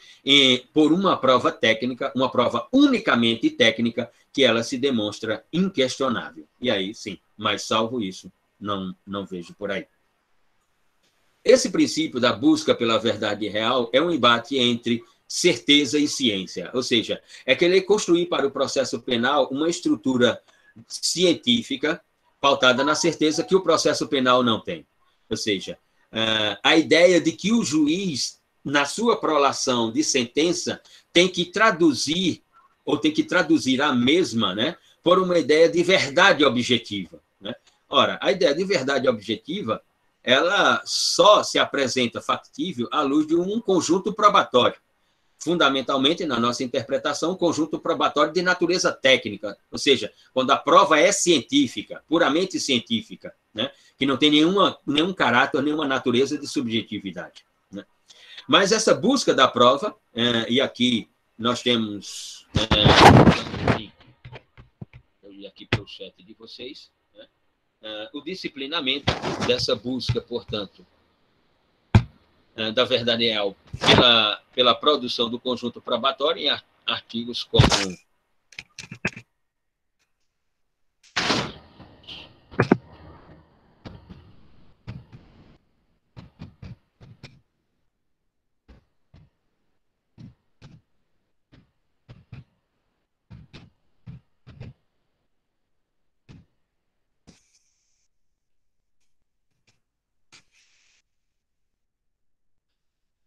por uma prova técnica, uma prova unicamente técnica, que ela se demonstra inquestionável. E aí, sim, mas salvo isso, não vejo por aí. Esse princípio da busca pela verdade real é um embate entre certeza e ciência, ou seja, é querer construir para o processo penal uma estrutura científica pautada na certeza que o processo penal não tem. Ou seja, a ideia de que o juiz, na sua prolação de sentença, tem que traduzir a mesma, né, por uma ideia de verdade objetiva, né? Ora, a ideia de verdade objetiva, ela só se apresenta factível à luz de um conjunto probatório. Fundamentalmente, na nossa interpretação, um conjunto probatório de natureza técnica, ou seja, quando a prova é científica, puramente científica, né, que não tem nenhum caráter, nenhuma natureza de subjetividade, né? Mas essa busca da prova, e aqui nós temos, eu ia aqui para o chat de vocês, né, o disciplinamento dessa busca, portanto, da verdade real pela produção do conjunto probatório em artigos como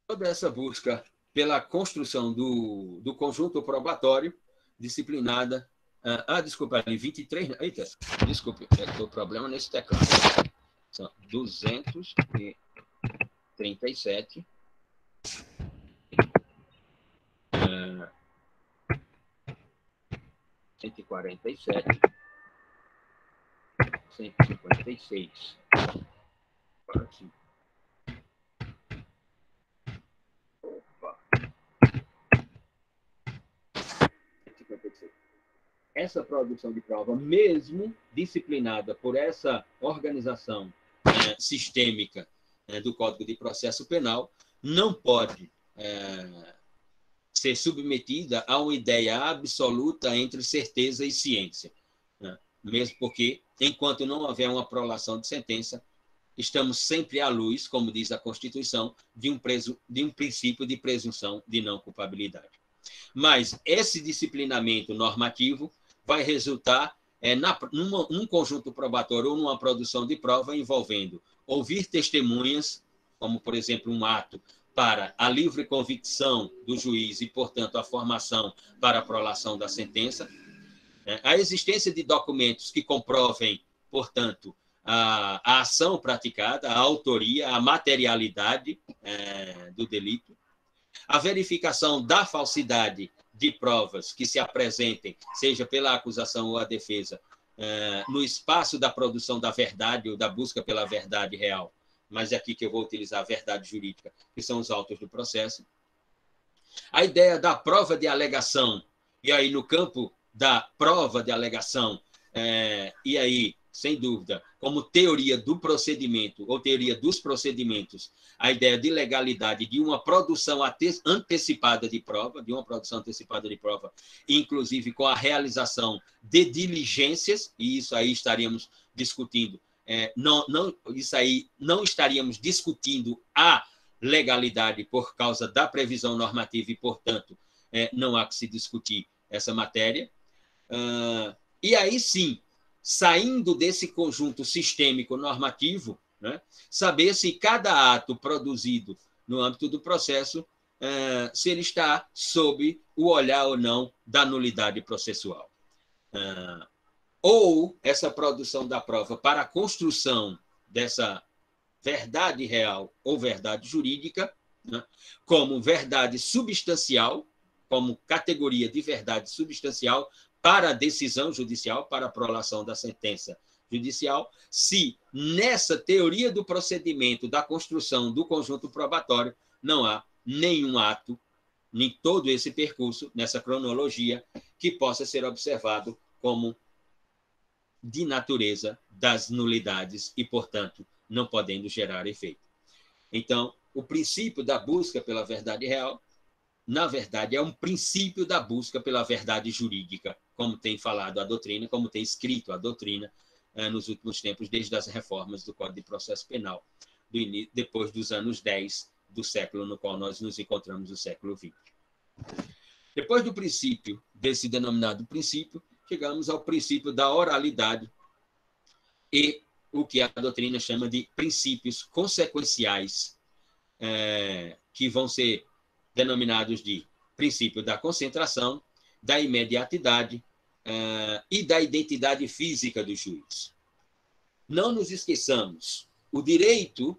toda essa busca pela construção do conjunto probatório disciplinada. Desculpa, ali 23. Eita, desculpe, o problema nesse teclado. São 237. 147. 156. Agora sim. Essa produção de prova, mesmo disciplinada por essa organização sistêmica do Código de Processo Penal, não pode ser submetida a uma ideia absoluta entre certeza e ciência, né? Mesmo porque, enquanto não houver uma prolação de sentença, estamos sempre à luz, como diz a Constituição, de um princípio de presunção de não culpabilidade. Mas esse disciplinamento normativo vai resultar num conjunto probatório ou numa produção de prova envolvendo ouvir testemunhas, como, por exemplo, um ato para a livre convicção do juiz e, portanto, a formação para a prolação da sentença, a existência de documentos que comprovem, portanto, a ação praticada, a autoria, a materialidade do delito, a verificação da falsidade de provas que se apresentem, seja pela acusação ou a defesa, no espaço da produção da verdade ou da busca pela verdade real, mas é aqui que eu vou utilizar a verdade jurídica, que são os autos do processo. A ideia da prova de alegação, e aí no campo da prova de alegação, e aí, sem dúvida, como teoria do procedimento, ou teoria dos procedimentos, a ideia de legalidade de uma produção antecipada de prova, inclusive com a realização de diligências, e isso aí estaríamos discutindo, isso aí não estaríamos discutindo a legalidade por causa da previsão normativa e, portanto, não há que se discutir essa matéria. E aí sim, saindo desse conjunto sistêmico normativo, né, saber se cada ato produzido no âmbito do processo, se ele está sob o olhar ou não da nulidade processual. Ou essa produção da prova para a construção dessa verdade real ou verdade jurídica, né, como verdade substancial, como categoria de verdade substancial para a decisão judicial, para a prolação da sentença judicial, se nessa teoria do procedimento, da construção do conjunto probatório, não há nenhum ato, nem todo esse percurso, nessa cronologia, que possa ser observado como de natureza das nulidades e, portanto, não podendo gerar efeito. Então, o princípio da busca pela verdade real, na verdade, é um princípio da busca pela verdade jurídica, como tem falado a doutrina, como tem escrito a doutrina nos últimos tempos, desde as reformas do Código de Processo Penal, depois dos anos 10 do século no qual nós nos encontramos, o século XX. Depois do princípio, desse denominado princípio, chegamos ao princípio da oralidade e o que a doutrina chama de princípios consequenciais, que vão ser denominados de princípio da concentração, da imediatidade e da identidade física do juiz. Não nos esqueçamos, o direito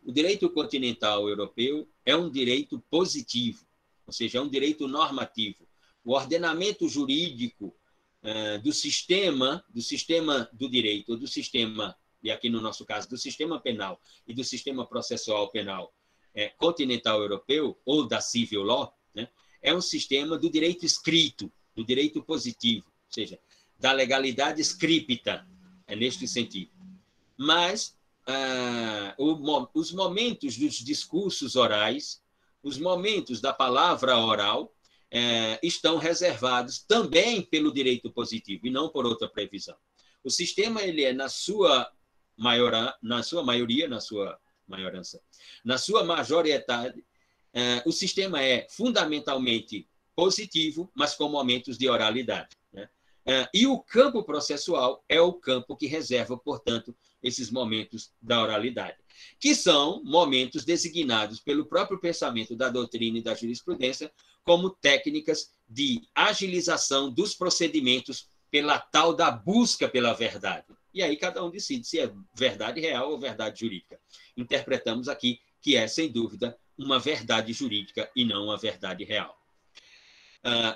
continental europeu é um direito positivo, ou seja, é um direito normativo. O ordenamento jurídico do sistema do direito, ou do sistema, e aqui no nosso caso, do sistema penal e do sistema processual penal continental europeu, ou da civil law, né, é um sistema do direito escrito, do direito positivo, ou seja, da legalidade scripta, neste sentido. Mas os momentos dos discursos orais, os momentos da palavra oral, estão reservados também pelo direito positivo e não por outra previsão. O sistema ele é, na sua maiorança, na sua majoriedade, o sistema é fundamentalmente positivo, mas com momentos de oralidade, né? E o campo processual é o campo que reserva, portanto, esses momentos da oralidade, que são momentos designados pelo próprio pensamento da doutrina e da jurisprudência como técnicas de agilização dos procedimentos pela tal da busca pela verdade. E aí cada um decide se é verdade real ou verdade jurídica. Interpretamos aqui que é, sem dúvida, uma verdade jurídica e não uma verdade real.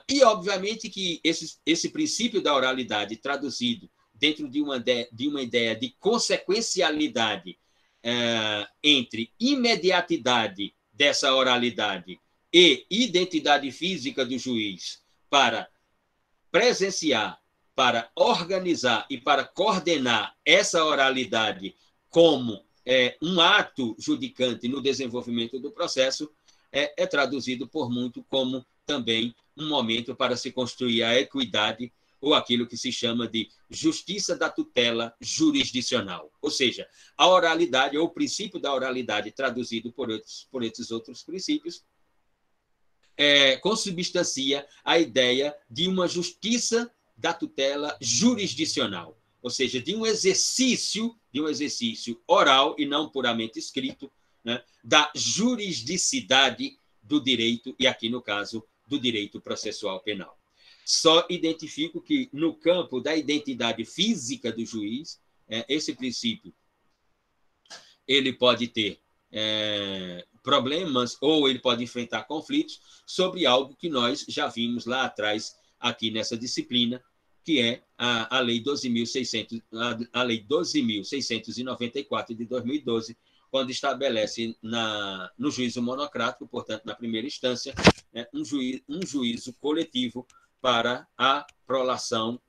E, obviamente, que esse princípio da oralidade traduzido dentro de uma ideia de consequencialidade entre imediatidade dessa oralidade e identidade física do juiz para presenciar, para organizar e para coordenar essa oralidade como um ato judicante no desenvolvimento do processo, é traduzido por muito como também um momento para se construir a equidade ou aquilo que se chama de justiça da tutela jurisdicional. Ou seja, a oralidade, ou o princípio da oralidade traduzido por esses outros princípios, consubstancia a ideia de uma justiça da tutela jurisdicional, ou seja, de um exercício oral e não puramente escrito, né, da juridicidade do direito, e aqui no caso do direito processual penal. Só identifico que no campo da identidade física do juiz, esse princípio ele pode ter problemas ou ele pode enfrentar conflitos sobre algo que nós já vimos lá atrás aqui nessa disciplina, que é a Lei 12.694 de 2012, quando estabelece no juízo monocrático, portanto, na primeira instância, um juízo coletivo para a prolação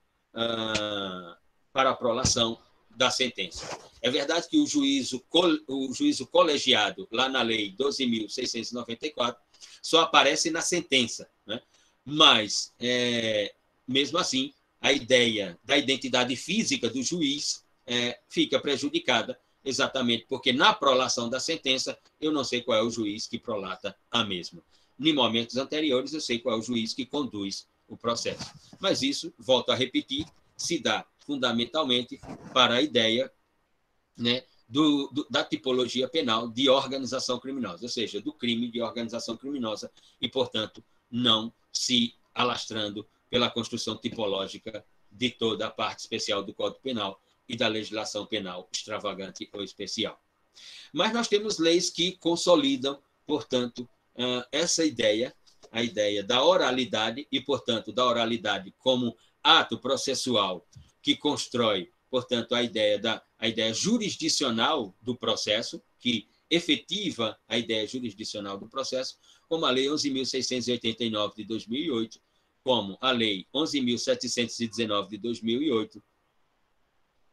da sentença. É verdade que o juízo colegiado, lá na Lei 12.694, só aparece na sentença, né? Mas, mesmo assim, a ideia da identidade física do juiz fica prejudicada, exatamente porque na prolação da sentença eu não sei qual é o juiz que prolata a mesma. Em momentos anteriores eu sei qual é o juiz que conduz o processo. Mas isso, volto a repetir, se dá fundamentalmente para a ideia, né, da tipologia penal de organização criminosa, ou seja, do crime de organização criminosa, e, portanto, não se alastrando pela construção tipológica de toda a parte especial do Código Penal e da legislação penal extravagante ou especial. Mas nós temos leis que consolidam, portanto, essa ideia, a ideia da oralidade e, portanto, da oralidade como ato processual que constrói, portanto, a ideia jurisdicional do processo, que efetiva a ideia jurisdicional do processo, como a Lei 11.689 de 2008, como a Lei 11.719 de 2008,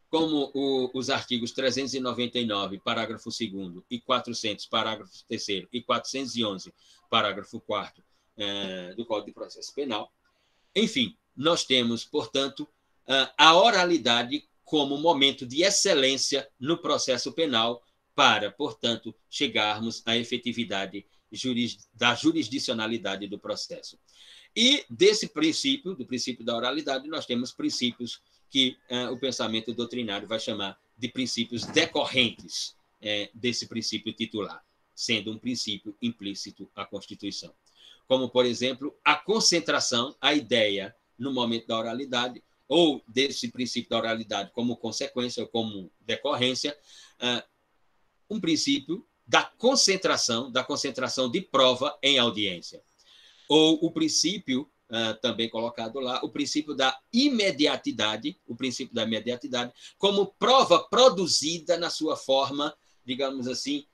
como os artigos 399, parágrafo 2º, e 400, parágrafo 3º, e 411, parágrafo 4º, do Código de Processo Penal. Enfim, nós temos, portanto, a oralidade como momento de excelência no processo penal para, portanto, chegarmos à efetividade da jurisdicionalidade do processo. E desse princípio, do princípio da oralidade, nós temos princípios que o pensamento doutrinário vai chamar de princípios decorrentes desse princípio titular, sendo um princípio implícito à Constituição. Como, por exemplo, a concentração, a ideia, no momento da oralidade, ou desse princípio da oralidade como consequência, ou como decorrência, um princípio da concentração de prova em audiência. Ou o princípio, também colocado lá, o princípio da imediatidade, como prova produzida na sua forma, digamos assim,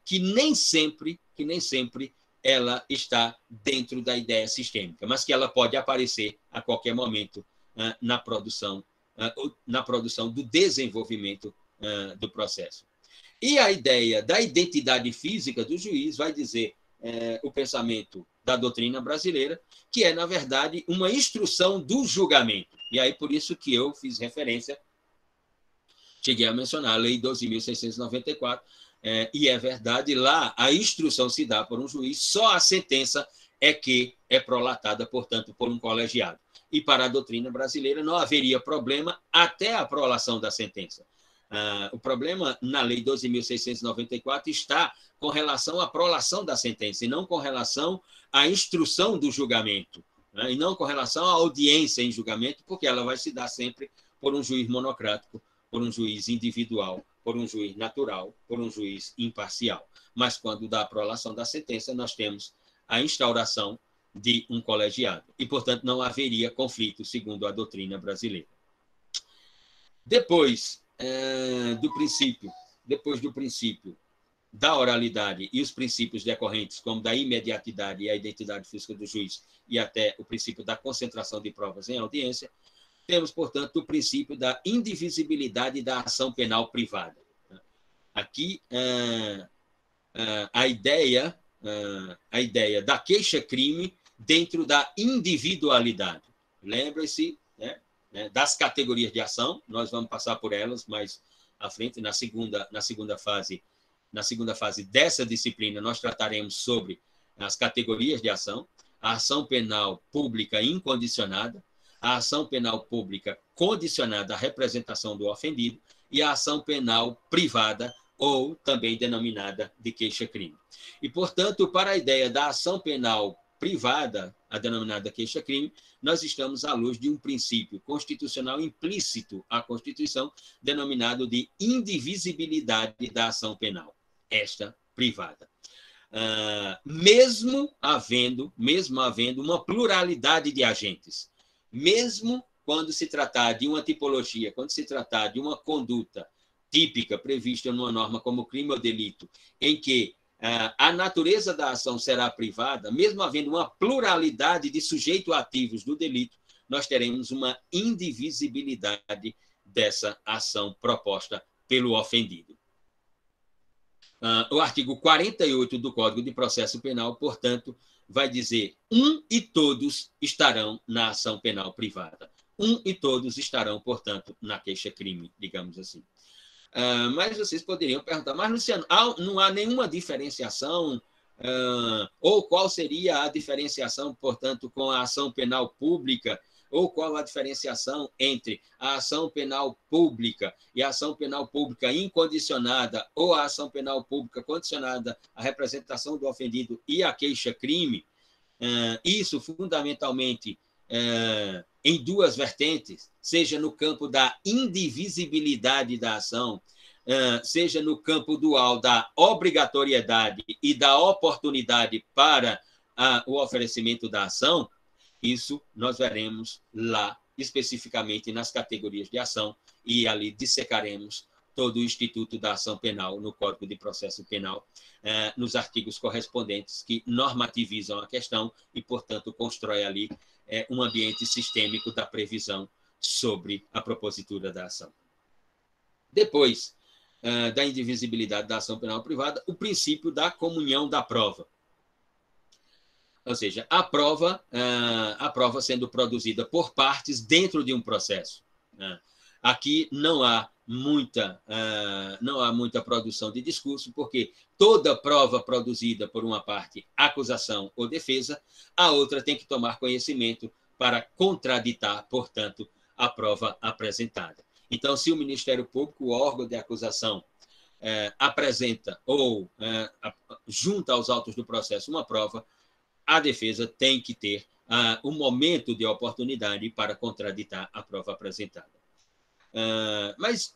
que nem sempre ela está dentro da ideia sistêmica, mas que ela pode aparecer a qualquer momento na produção do desenvolvimento do processo. E a ideia da identidade física do juiz vai dizer o pensamento da doutrina brasileira, que é, na verdade, uma instrução do julgamento. E aí, por isso que eu fiz referência, cheguei a mencionar a Lei 12.694, e é verdade, lá a instrução se dá por um juiz, só a sentença é que é prolatada, portanto, por um colegiado. E para a doutrina brasileira não haveria problema até a prolação da sentença. O problema na Lei 12.694 está com relação à prolação da sentença, e não com relação à instrução do julgamento, né? E não com relação à audiência em julgamento, porque ela vai se dar sempre por um juiz monocrático, por um juiz individual, por um juiz natural, por um juiz imparcial. Mas quando dá a prolação da sentença, nós temos a instauração de um colegiado. E, portanto, não haveria conflito, segundo a doutrina brasileira. Depois do princípio da oralidade e os princípios decorrentes, como da imediatidade e a identidade física do juiz, e até o princípio da concentração de provas em audiência, temos, portanto, o princípio da indivisibilidade da ação penal privada. Aqui, a ideia da queixa-crime dentro da individualidade. Lembre-se, né, das categorias de ação, nós vamos passar por elas mais à frente, na segunda fase dessa disciplina, nós trataremos sobre as categorias de ação, a ação penal pública incondicionada, a ação penal pública condicionada à representação do ofendido e a ação penal privada, ou também denominada de queixa-crime. E, portanto, para a ideia da ação penal privada, a denominada queixa-crime, nós estamos à luz de um princípio constitucional implícito à Constituição, denominado de indivisibilidade da ação penal, esta privada. Mesmo havendo uma pluralidade de agentes, mesmo quando se tratar de uma tipologia, quando se tratar de uma conduta típica prevista numa norma como crime ou delito, em que a natureza da ação será privada, mesmo havendo uma pluralidade de sujeitos ativos do delito, nós teremos uma indivisibilidade dessa ação proposta pelo ofendido. O artigo 48 do Código de Processo Penal, portanto, vai dizer e todos estarão na ação penal privada. E todos estarão, portanto, na queixa-crime, digamos assim. Mas vocês poderiam perguntar, mas, Luciano, não há nenhuma diferenciação? Ou qual seria a diferenciação, portanto, com a ação penal pública ou qual a diferenciação entre a ação penal pública e a ação penal pública incondicionada ou a ação penal pública condicionada à representação do ofendido e à queixa-crime, isso fundamentalmente em duas vertentes, seja no campo da indivisibilidade da ação, seja no campo dual da obrigatoriedade e da oportunidade para o oferecimento da ação, isso nós veremos lá especificamente nas categorias de ação e ali dissecaremos todo o Instituto da Ação Penal no Código de Processo Penal, nos artigos correspondentes que normativizam a questão e, portanto, constrói ali um ambiente sistêmico da previsão sobre a propositura da ação. Depois da indivisibilidade da ação penal privada, o princípio da comunhão da prova. Ou seja, a prova sendo produzida por partes dentro de um processo. Aqui não há muita produção de discurso, porque toda prova produzida por uma parte, acusação ou defesa, a outra tem que tomar conhecimento para contraditar, portanto, a prova apresentada. Então, se o Ministério Público, o órgão de acusação, apresenta ou junta aos autos do processo uma prova, a defesa tem que ter um momento de oportunidade para contraditar a prova apresentada. Mas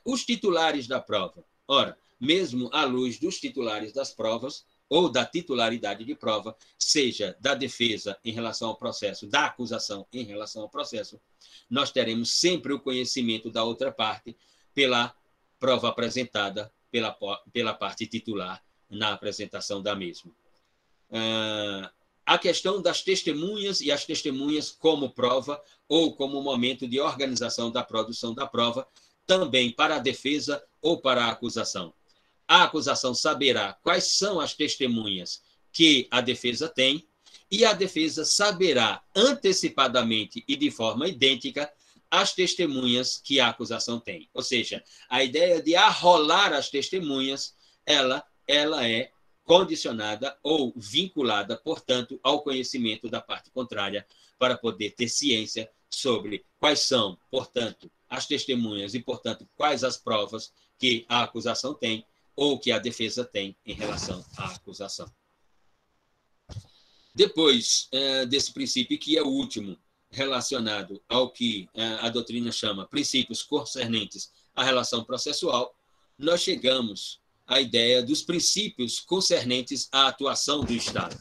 os titulares da prova, ora, mesmo à luz dos titulares das provas, ou da titularidade de prova, seja da defesa em relação ao processo, da acusação em relação ao processo, nós teremos sempre o conhecimento da outra parte pela prova apresentada pela parte titular na apresentação da mesma. A questão das testemunhas e as testemunhas como prova ou como momento de organização da produção da prova, também para a defesa ou para a acusação. A acusação saberá quais são as testemunhas que a defesa tem e a defesa saberá antecipadamente e de forma idêntica as testemunhas que a acusação tem. Ou seja, a ideia de arrolar as testemunhas, ela é condicionada ou vinculada, portanto, ao conhecimento da parte contrária, para poder ter ciência sobre quais são, portanto, as testemunhas e, portanto, quais as provas que a acusação tem ou que a defesa tem em relação à acusação. Depois desse princípio, que é o último, relacionado ao que a doutrina chama princípios concernentes à relação processual, nós chegamos à ideia dos princípios concernentes à atuação do Estado.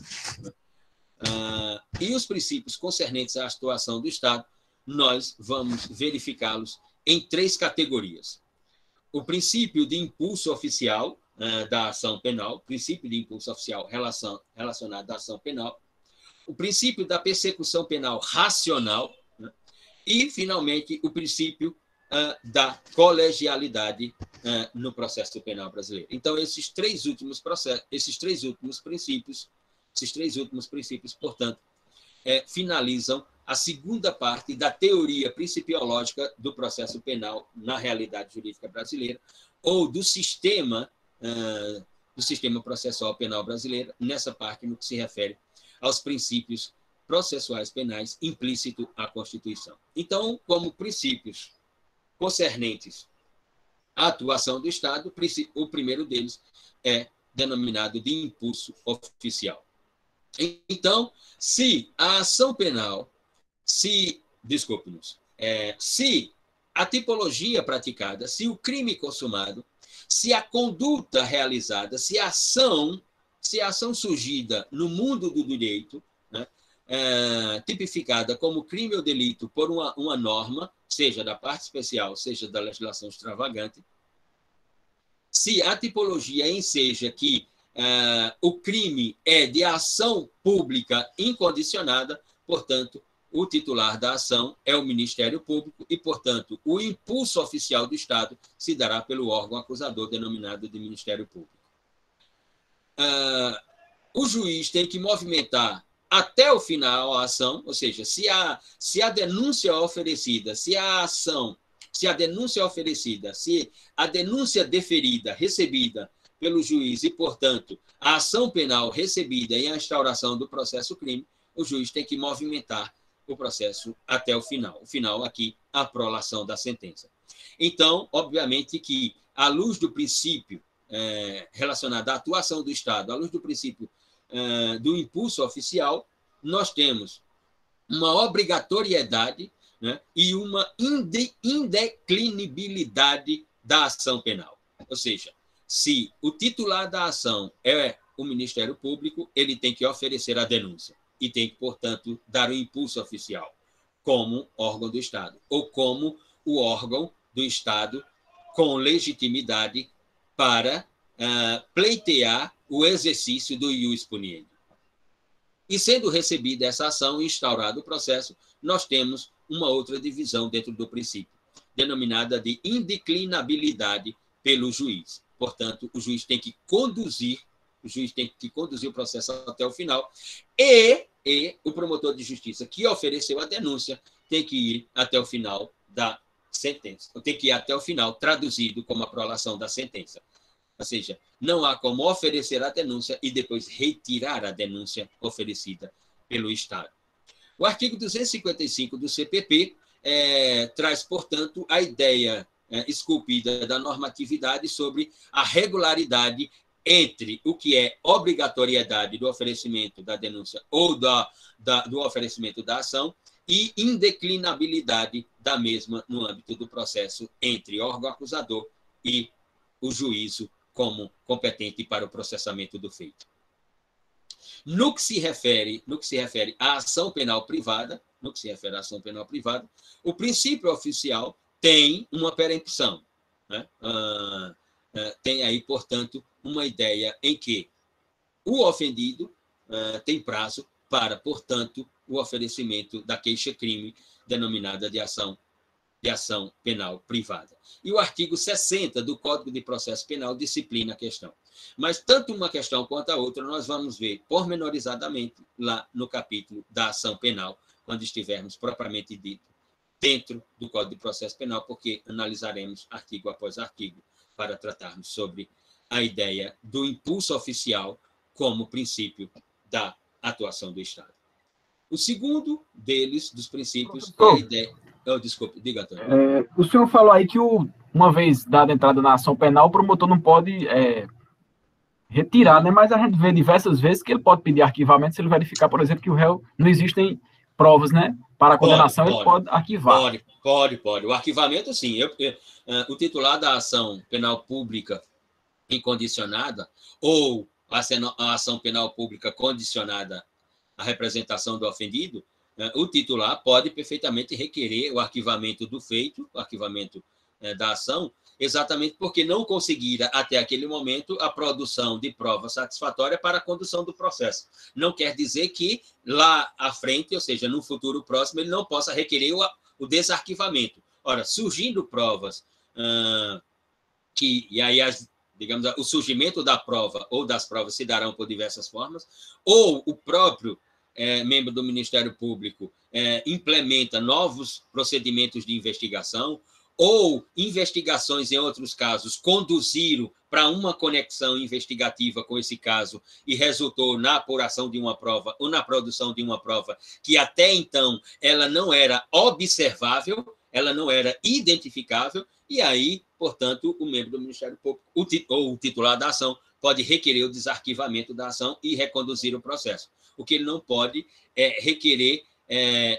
E os princípios concernentes à atuação do Estado, nós vamos verificá-los em 3 categorias. O princípio de impulso oficial da ação penal, princípio de impulso oficial relacionado à ação penal, o princípio da persecução penal racional, e, finalmente, o princípio da colegialidade no processo penal brasileiro. Então, esses três últimos princípios, portanto, finalizam a segunda parte da teoria principiológica do processo penal na realidade jurídica brasileira, ou do sistema processual penal brasileiro, nessa parte no que se refere aos princípios processuais penais implícito à Constituição. Então, como princípios concernentes à atuação do Estado, o primeiro deles é denominado de impulso oficial. Então, se a ação penal, se a tipologia praticada, se o crime consumado, se a conduta realizada, se a ação surgida no mundo do direito, tipificada como crime ou delito por uma norma, seja da parte especial, seja da legislação extravagante, se a tipologia enseja que o crime é de ação pública incondicionada, portanto, o titular da ação é o Ministério Público e, portanto, o impulso oficial do Estado se dará pelo órgão acusador denominado de Ministério Público. O juiz tem que movimentar até o final a ação, ou seja, se a denúncia oferecida, se a denúncia deferida, recebida pelo juiz e, portanto, a ação penal recebida em a instauração do processo crime, o juiz tem que movimentar o processo até o final. O final aqui, a prolação da sentença. Então, obviamente que, à luz do princípio relacionado à atuação do Estado, à luz do princípio do impulso oficial, nós temos uma obrigatoriedade, né, e uma indeclinibilidade da ação penal. Ou seja, se o titular da ação é o Ministério Público, ele tem que oferecer a denúncia e tem que, portanto, dar o impulso oficial como órgão do Estado, ou como o órgão do Estado com legitimidade para pleitear o exercício do ius puniendi. E, sendo recebida essa ação e instaurado o processo, nós temos uma outra divisão dentro do princípio, denominada de indeclinabilidade pelo juiz. Portanto, o juiz tem que conduzir o processo até o final, e o promotor de justiça que ofereceu a denúncia tem que ir até o final da sentença, tem que ir até o final, traduzido como a prolação da sentença. Ou seja, não há como oferecer a denúncia e depois retirar a denúncia oferecida pelo Estado. O artigo 255 do CPP traz, portanto, a ideia esculpida da normatividade sobre a regularidade entre o que é obrigatoriedade do oferecimento da denúncia ou do oferecimento da ação e indeclinabilidade da mesma no âmbito do processo entre órgão acusador e o juízo como competente para o processamento do feito. No que se refere à ação penal privada, o princípio oficial tem uma perempção, né? Tem aí, portanto, uma ideia em que o ofendido tem prazo para, portanto, o oferecimento da queixa-crime denominada de ação penal privada. E o artigo 60 do Código de Processo Penal disciplina a questão. Mas tanto uma questão quanto a outra nós vamos ver pormenorizadamente lá no capítulo da ação penal, quando estivermos propriamente dito dentro do Código de Processo Penal, porque analisaremos artigo após artigo para tratarmos sobre a ideia do impulso oficial como princípio da atuação do Estado. O segundo deles, dos princípios, é a ideia... desculpe, diga, Antônio. O senhor falou aí que, uma vez dada a entrada na ação penal, o promotor não pode retirar, né? Mas a gente vê diversas vezes que ele pode pedir arquivamento se ele verificar, por exemplo, que o réu não existem provas, né? Para a condenação, ele pode arquivar. Pode. O arquivamento, sim. O titular da ação penal pública incondicionada ou a ação penal pública condicionada à representação do ofendido, o titular pode perfeitamente requerer o arquivamento do feito, o arquivamento da ação, exatamente porque não conseguira, até aquele momento, a produção de prova satisfatória para a condução do processo. Não quer dizer que lá à frente, ou seja, no futuro próximo, ele não possa requerer o desarquivamento. Ora, surgindo provas e aí, digamos, o surgimento da prova ou das provas se darão por diversas formas, ou o próprio membro do Ministério Público implementa novos procedimentos de investigação, ou investigações, em outros casos, conduziram para uma conexão investigativa com esse caso e resultou na apuração de uma prova ou na produção de uma prova que até então ela não era observável, ela não era identificável, e aí, portanto, o membro do Ministério Público ou o titular da ação pode requerer o desarquivamento da ação e reconduzir o processo. O que ele não pode é requerer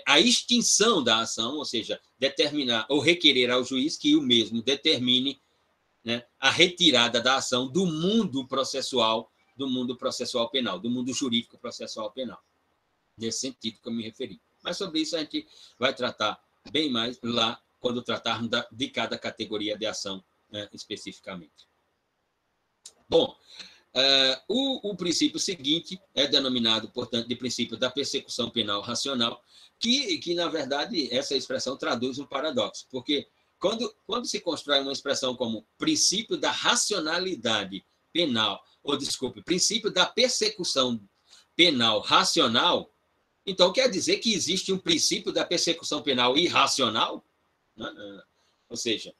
a extinção da ação, ou seja, determinar ou requerer ao juiz que o mesmo determine, né, a retirada da ação do mundo processual penal, do mundo jurídico processual penal. Nesse sentido que eu me referi. Mas sobre isso a gente vai tratar bem mais lá quando tratarmos de cada categoria de ação especificamente. Bom, o princípio seguinte é denominado, portanto, de princípio da persecução penal racional, que na verdade, essa expressão traduz um paradoxo, porque quando se constrói uma expressão como princípio da racionalidade penal, princípio da persecução penal racional, então quer dizer que existe um princípio da persecução penal irracional? Ou seja,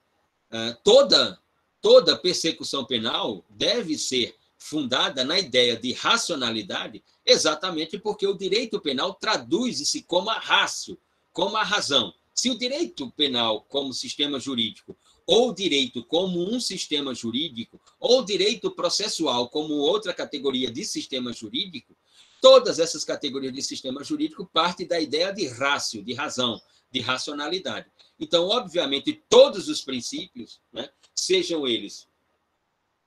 toda persecução penal deve ser fundada na ideia de racionalidade, exatamente porque o direito penal traduz-se como a ratio, como a razão. Se o direito penal como sistema jurídico, ou o direito como um sistema jurídico, ou o direito processual como outra categoria de sistema jurídico, todas essas categorias de sistema jurídico partem da ideia de ratio, de razão, de racionalidade. Então, obviamente, todos os princípios, né, sejam eles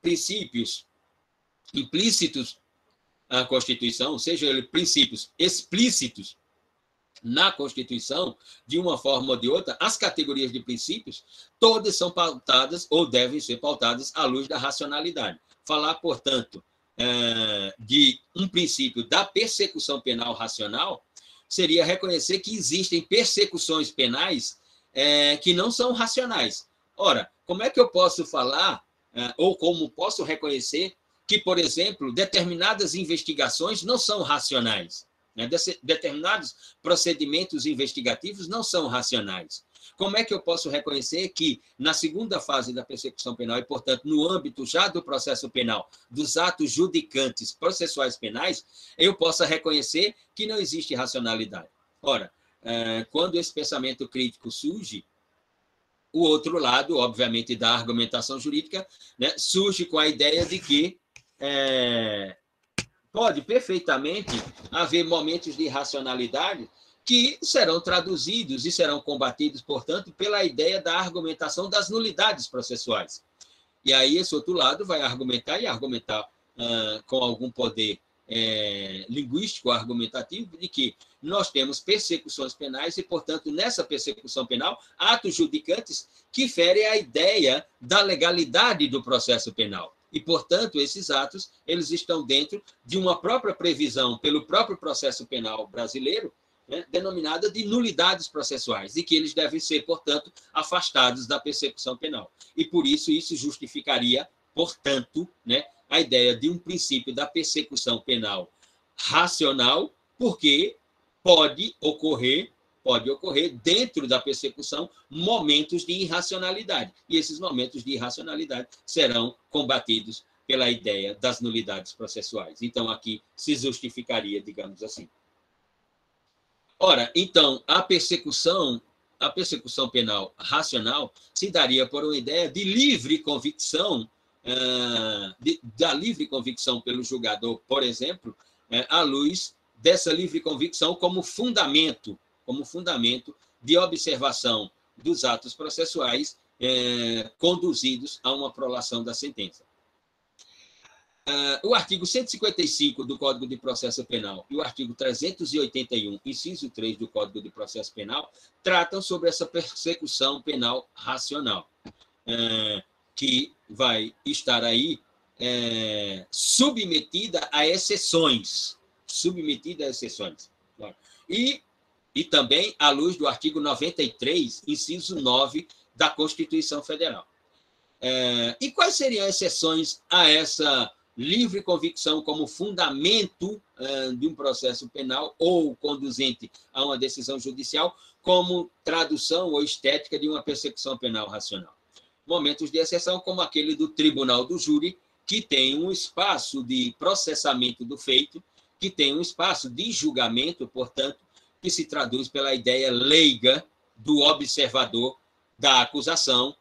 princípios implícitos na Constituição, sejam eles princípios explícitos na Constituição, de uma forma ou de outra, as categorias de princípios, todas são pautadas ou devem ser pautadas à luz da racionalidade. Falar, portanto, de um princípio da persecução penal racional seria reconhecer que existem persecuções penais que não são racionais. Ora, como é que eu posso falar, ou como posso reconhecer que, por exemplo, determinadas investigações não são racionais? Determinados procedimentos investigativos não são racionais. Como é que eu posso reconhecer que, na segunda fase da persecução penal, e, portanto, no âmbito já do processo penal, dos atos judicantes processuais penais, eu possa reconhecer que não existe racionalidade? Ora, quando esse pensamento crítico surge, o outro lado, obviamente, da argumentação jurídica, né, surge com a ideia de que pode perfeitamente haver momentos de racionalidade que serão traduzidos e serão combatidos, portanto, pela ideia da argumentação das nulidades processuais. E aí esse outro lado vai argumentar, e argumentar com algum poder linguístico, argumentativo, de que nós temos persecuções penais e, portanto, nessa persecução penal, atos judicantes que ferem a ideia da legalidade do processo penal. E, portanto, esses atos eles estão dentro de uma própria previsão pelo próprio processo penal brasileiro, né, denominada de nulidades processuais, e que eles devem ser, portanto, afastados da persecução penal. E, por isso justificaria, portanto, né, a ideia de um princípio da persecução penal racional, porque pode ocorrer dentro da persecução momentos de irracionalidade. E esses momentos de irracionalidade serão combatidos pela ideia das nulidades processuais. Então, aqui se justificaria, digamos assim. Ora, então, a persecução penal racional se daria por uma ideia de livre convicção, da livre convicção pelo julgador, por exemplo, à luz dessa livre convicção como fundamento de observação dos atos processuais conduzidos a uma prolação da sentença. O artigo 155 do Código de Processo Penal e o artigo 381, inciso 3 do Código de Processo Penal, tratam sobre essa persecução penal racional, que vai estar aí submetida a exceções. E também à luz do artigo 93, inciso 9 da Constituição Federal. E quais seriam as exceções a essa livre convicção como fundamento de um processo penal ou conduzente a uma decisão judicial como tradução ou estética de uma persecução penal racional? Momentos de exceção como aquele do tribunal do júri, que tem um espaço de processamento do feito, que tem um espaço de julgamento, portanto, que se traduz pela ideia leiga do observador da acusação,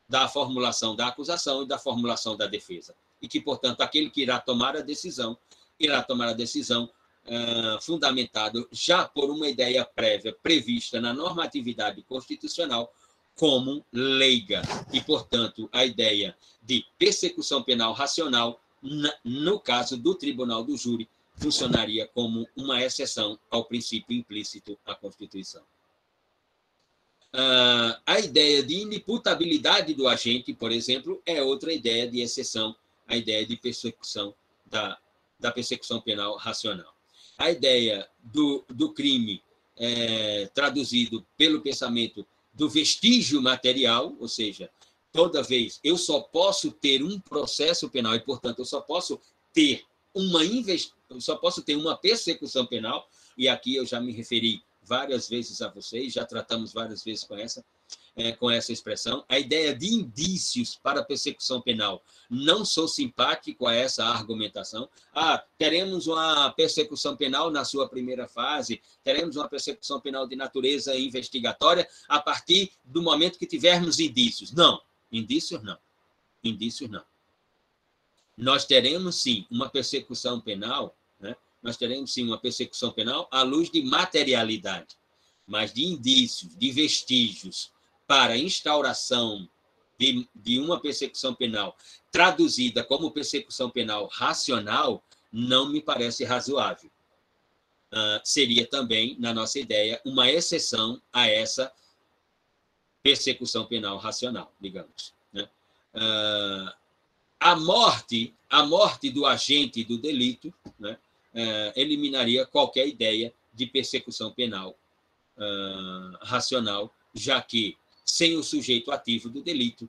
da formulação da acusação e da formulação da defesa. E que, portanto, aquele que irá tomar a decisão fundamentado já por uma ideia prévia prevista na normatividade constitucional como leiga. E, portanto, a ideia de persecução penal racional, no caso do tribunal do júri, funcionaria como uma exceção ao princípio implícito à Constituição. A ideia de inimputabilidade do agente, por exemplo, é outra ideia de exceção, a ideia de persecução da persecução penal racional. A ideia do crime traduzido pelo pensamento do vestígio material, ou seja, toda vez eu só posso ter um processo penal e, portanto, eu só posso ter uma persecução penal, e aqui eu já me referi várias vezes a vocês, já tratamos várias vezes com essa expressão, a ideia de indícios para a persecução penal. Não sou simpático a essa argumentação. Teremos uma persecução penal na sua primeira fase, teremos uma persecução penal de natureza investigatória a partir do momento que tivermos indícios. Não, indícios não. Indícios não. Nós teremos, sim, uma persecução penal, né? Nós teremos, sim, uma persecução penal à luz de materialidade, mas de indícios, de vestígios, para a instauração de uma persecução penal traduzida como persecução penal racional, não me parece razoável. Seria também, na nossa ideia, uma exceção a essa persecução penal racional, digamos, né? A morte do agente do delito, né, eliminaria qualquer ideia de persecução penal racional, já que, sem o sujeito ativo do delito,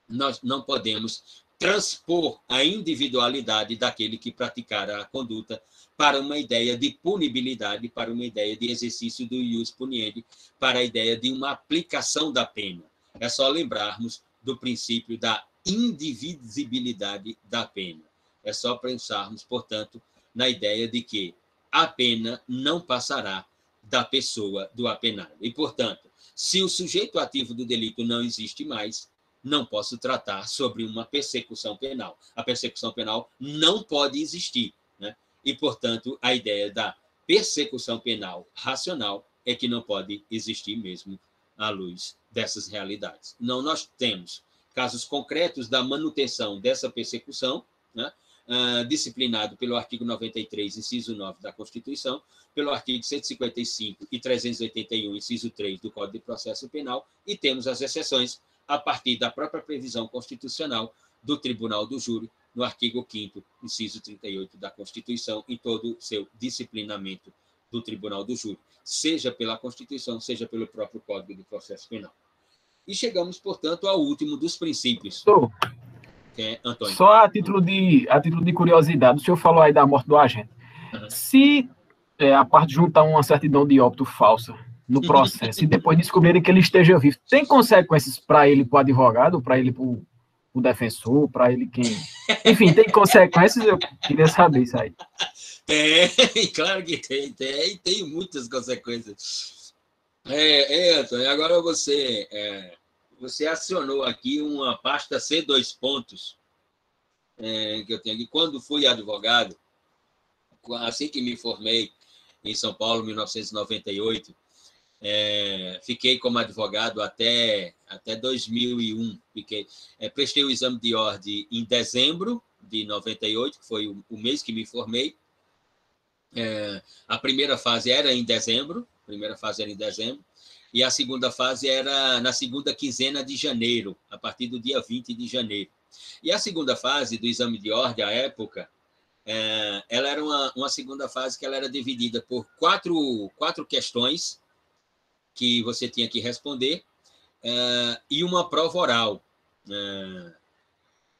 nós não podemos transpor a individualidade daquele que praticara a conduta para uma ideia de punibilidade, para uma ideia de exercício do ius puniendi, para a ideia de uma aplicação da pena. É só lembrarmos do princípio da indivisibilidade da pena. É só pensarmos, portanto, na ideia de que a pena não passará da pessoa do apenado. E, portanto, se o sujeito ativo do delito não existe mais, não posso tratar sobre uma persecução penal. A persecução penal não pode existir, né? E, portanto, a ideia da persecução penal racional é que não pode existir mesmo à luz dessas realidades. Não, nós temos casos concretos da manutenção dessa persecução, né? Disciplinado pelo artigo 93, inciso 9 da Constituição, pelo artigo 155 e 381, inciso 3 do Código de Processo Penal, e temos as exceções a partir da própria previsão constitucional do Tribunal do Júri, no artigo 5º, inciso 38 da Constituição, em todo o seu disciplinamento do Tribunal do Júri, seja pela Constituição, seja pelo próprio Código de Processo Penal. E chegamos, portanto, ao último dos princípios. Antônio. Só a título de curiosidade, o senhor falou aí da morte do agente. Uhum. Se a parte juntar uma certidão de óbito falsa no processo e depois descobrirem que ele esteja vivo, tem consequências para ele, para o advogado, para ele, para o defensor, para ele quem... Enfim, tem consequências? Eu queria saber isso aí. Tem, claro que tem muitas consequências. Antônio, agora você acionou aqui uma pasta C, dois pontos, que eu tenho aqui. Quando fui advogado, assim que me formei em São Paulo, em 1998, fiquei como advogado até 2001. Prestei o exame de ordem em dezembro de 98, que foi o mês que me formei. A primeira fase era em dezembro, e a segunda fase era na segunda quinzena de janeiro, a partir do dia 20 de janeiro. E a segunda fase do exame de ordem, à época, ela era uma segunda fase que ela era dividida por quatro questões que você tinha que responder, e uma prova oral.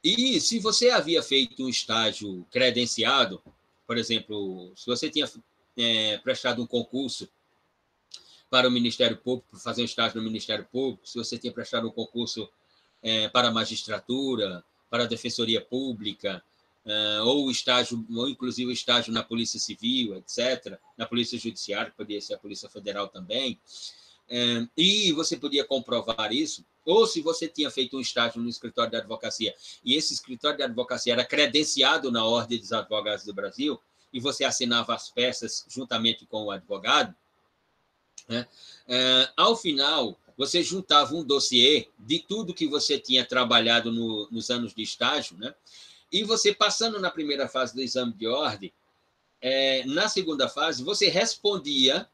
E se você havia feito um estágio credenciado, por exemplo, se você tinha prestado um concurso para o Ministério Público, para fazer um estágio no Ministério Público, se você tinha prestado um concurso para a magistratura, para a Defensoria Pública, ou inclusive o estágio na Polícia Civil, etc., na Polícia Judiciária, poderia ser a Polícia Federal também, e você podia comprovar isso, ou se você tinha feito um estágio no escritório de advocacia, e esse escritório de advocacia era credenciado na Ordem dos Advogados do Brasil, e você assinava as peças juntamente com o advogado, né? Ao final, você juntava um dossiê de tudo que você tinha trabalhado nos anos de estágio, né? E você, passando na primeira fase do exame de ordem, na segunda fase, você respondia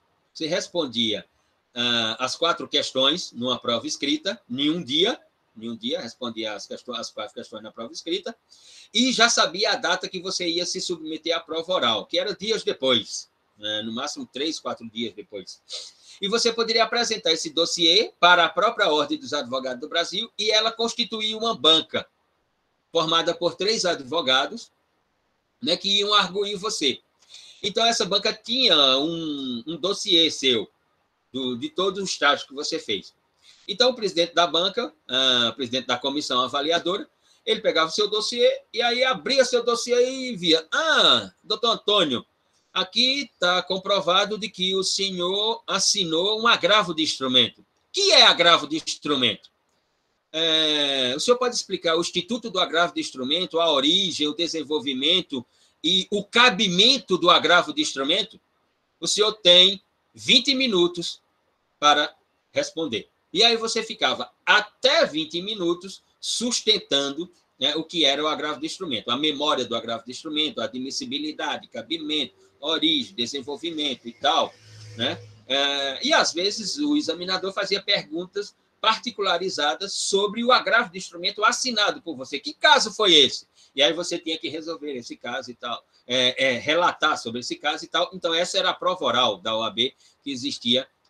as 4 questões numa prova escrita, em um dia respondia as 4 questões na prova escrita, e já sabia a data que você ia se submeter à prova oral, que era dias depois, no máximo 3, 4 dias depois. E você poderia apresentar esse dossiê para a própria Ordem dos Advogados do Brasil, e ela constituía uma banca formada por 3 advogados, né, que iam arguir você. Então, essa banca tinha um dossiê seu, de todos os estágios que você fez. Então, o presidente da banca, o presidente da comissão avaliadora, ele pegava o seu dossiê e aí abria seu dossiê e via: doutor Antônio, aqui está comprovado de que o senhor assinou um agravo de instrumento. O que é agravo de instrumento? O senhor pode explicar o instituto do agravo de instrumento, a origem, o desenvolvimento e o cabimento do agravo de instrumento? O senhor tem 20 minutos para responder. E aí você ficava até 20 minutos sustentando, né, o que era o agravo de instrumento, a memória do agravo de instrumento, a admissibilidade, cabimento, origem, desenvolvimento e tal, né? E, às vezes, o examinador fazia perguntas particularizadas sobre o agravo de instrumento assinado por você. Que caso foi esse? E aí você tinha que resolver esse caso e tal, relatar sobre esse caso e tal. Então, essa era a prova oral da OAB que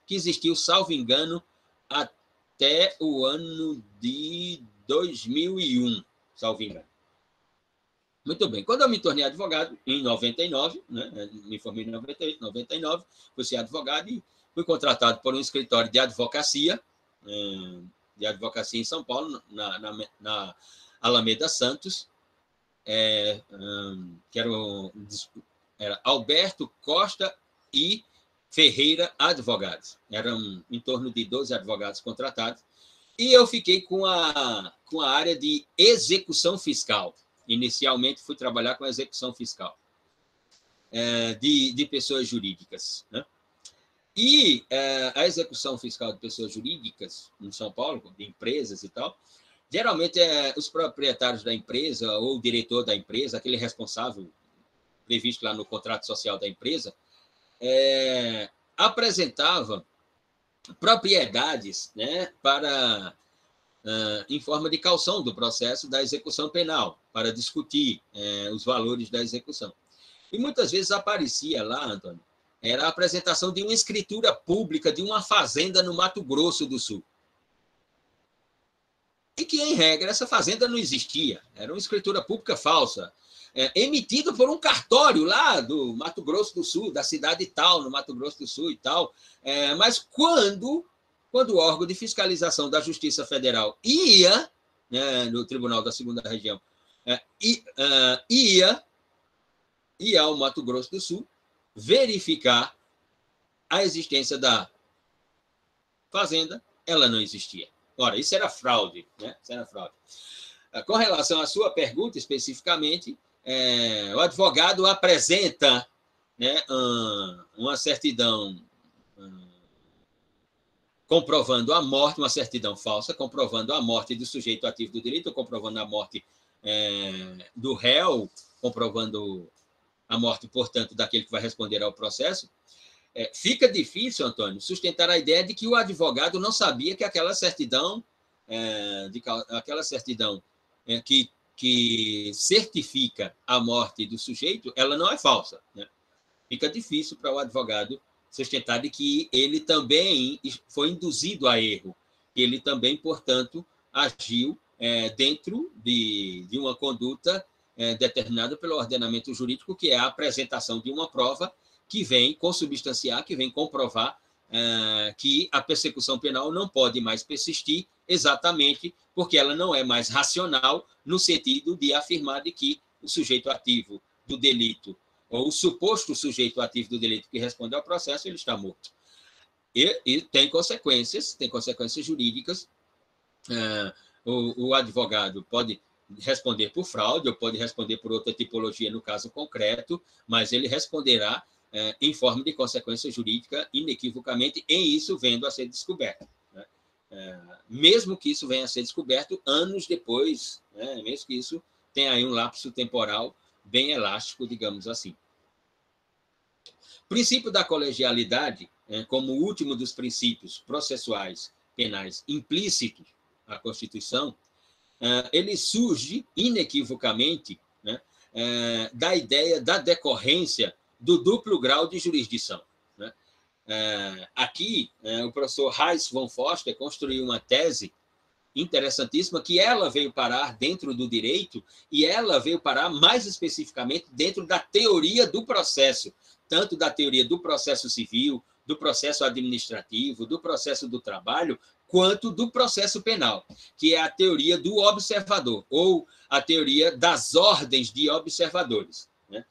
existiu, salvo engano, até o ano de 2001, salvo engano. Muito bem. Quando eu me tornei advogado, em 99, né, me formei em 98, 99, fui ser advogado e fui contratado por um escritório de advocacia em São Paulo, na Alameda Santos, que era Alberto Costa e Ferreira Advogados. Eram em torno de 12 advogados contratados. E eu fiquei com a área de execução fiscal. Inicialmente, fui trabalhar com a execução fiscal de pessoas jurídicas, né? E a execução fiscal de pessoas jurídicas em São Paulo, de empresas e tal, geralmente os proprietários da empresa ou o diretor da empresa, aquele responsável previsto lá no contrato social da empresa, apresentava propriedades, né, em forma de caução do processo da execução penal, para discutir os valores da execução. E muitas vezes aparecia lá, Antônio, era a apresentação de uma escritura pública de uma fazenda no Mato Grosso do Sul. E que, em regra, essa fazenda não existia. Era uma escritura pública falsa, emitida por um cartório lá do Mato Grosso do Sul, da cidade tal, no Mato Grosso do Sul e tal. Mas quando o órgão de fiscalização da Justiça Federal ia, né, no Tribunal da Segunda Região, ia ao Mato Grosso do Sul verificar a existência da fazenda, ela não existia. Ora, isso era fraude, né? Isso era fraude. Com relação à sua pergunta, especificamente, o advogado apresenta, né, uma certidão comprovando a morte, uma certidão falsa, comprovando a morte do sujeito ativo do direito, comprovando a morte do réu, comprovando a morte, portanto, daquele que vai responder ao processo. Fica difícil, Antônio, sustentar a ideia de que o advogado não sabia que aquela certidão, que certifica a morte do sujeito, ela não é falsa, né? Fica difícil para o advogado sustentar de que ele também foi induzido a erro, que ele também, portanto, agiu dentro de uma conduta determinada pelo ordenamento jurídico, que é a apresentação de uma prova que vem consubstanciar, que vem comprovar que a persecução penal não pode mais persistir, exatamente porque ela não é mais racional, no sentido de afirmar de que o sujeito ativo do delito, ou o suposto sujeito ativo do delito que responde ao processo, ele está morto. E tem consequências jurídicas. O advogado pode responder por fraude, ou pode responder por outra tipologia no caso concreto, mas ele responderá em forma de consequência jurídica, inequivocamente, e isso vendo a ser descoberto, né? Mesmo que isso venha a ser descoberto anos depois, né? Mesmo que isso tenha aí um lapso temporal bem elástico, digamos assim. O princípio da colegialidade, como o último dos princípios processuais penais implícitos à Constituição, ele surge inequivocamente, né, da ideia da decorrência do duplo grau de jurisdição, né? Aqui, o professor Hayes von Foster construiu uma tese interessantíssima, que ela veio parar dentro do direito, e ela veio parar mais especificamente dentro da teoria do processo, tanto da teoria do processo civil, do processo administrativo, do processo do trabalho, quanto do processo penal, que é a teoria do observador, ou a teoria das ordens de observadores, né?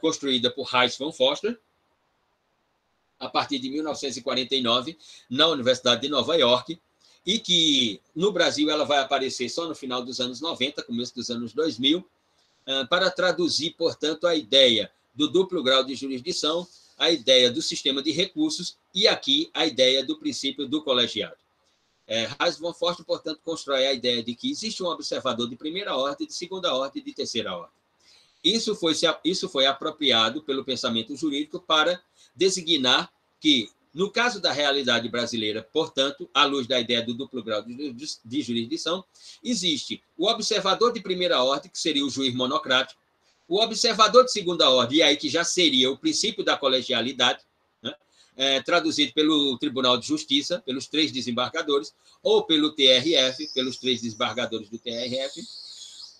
Construída por Hayes von Foster, a partir de 1949, na Universidade de Nova York, e que, no Brasil, ela vai aparecer só no final dos anos 90, começo dos anos 2000, para traduzir, portanto, a ideia do duplo grau de jurisdição, a ideia do sistema de recursos e, aqui, a ideia do princípio do colegiado. Hayes von Foster, portanto, constrói a ideia de que existe um observador de primeira ordem, de segunda ordem e de terceira ordem. Isso foi apropriado pelo pensamento jurídico para designar que, no caso da realidade brasileira, portanto, à luz da ideia do duplo grau de jurisdição, existe o observador de primeira ordem, que seria o juiz monocrático, o observador de segunda ordem, e aí que já seria o princípio da colegialidade, né? Traduzido pelo Tribunal de Justiça, pelos 3 desembargadores, ou pelo TRF, pelos 3 desembargadores do TRF,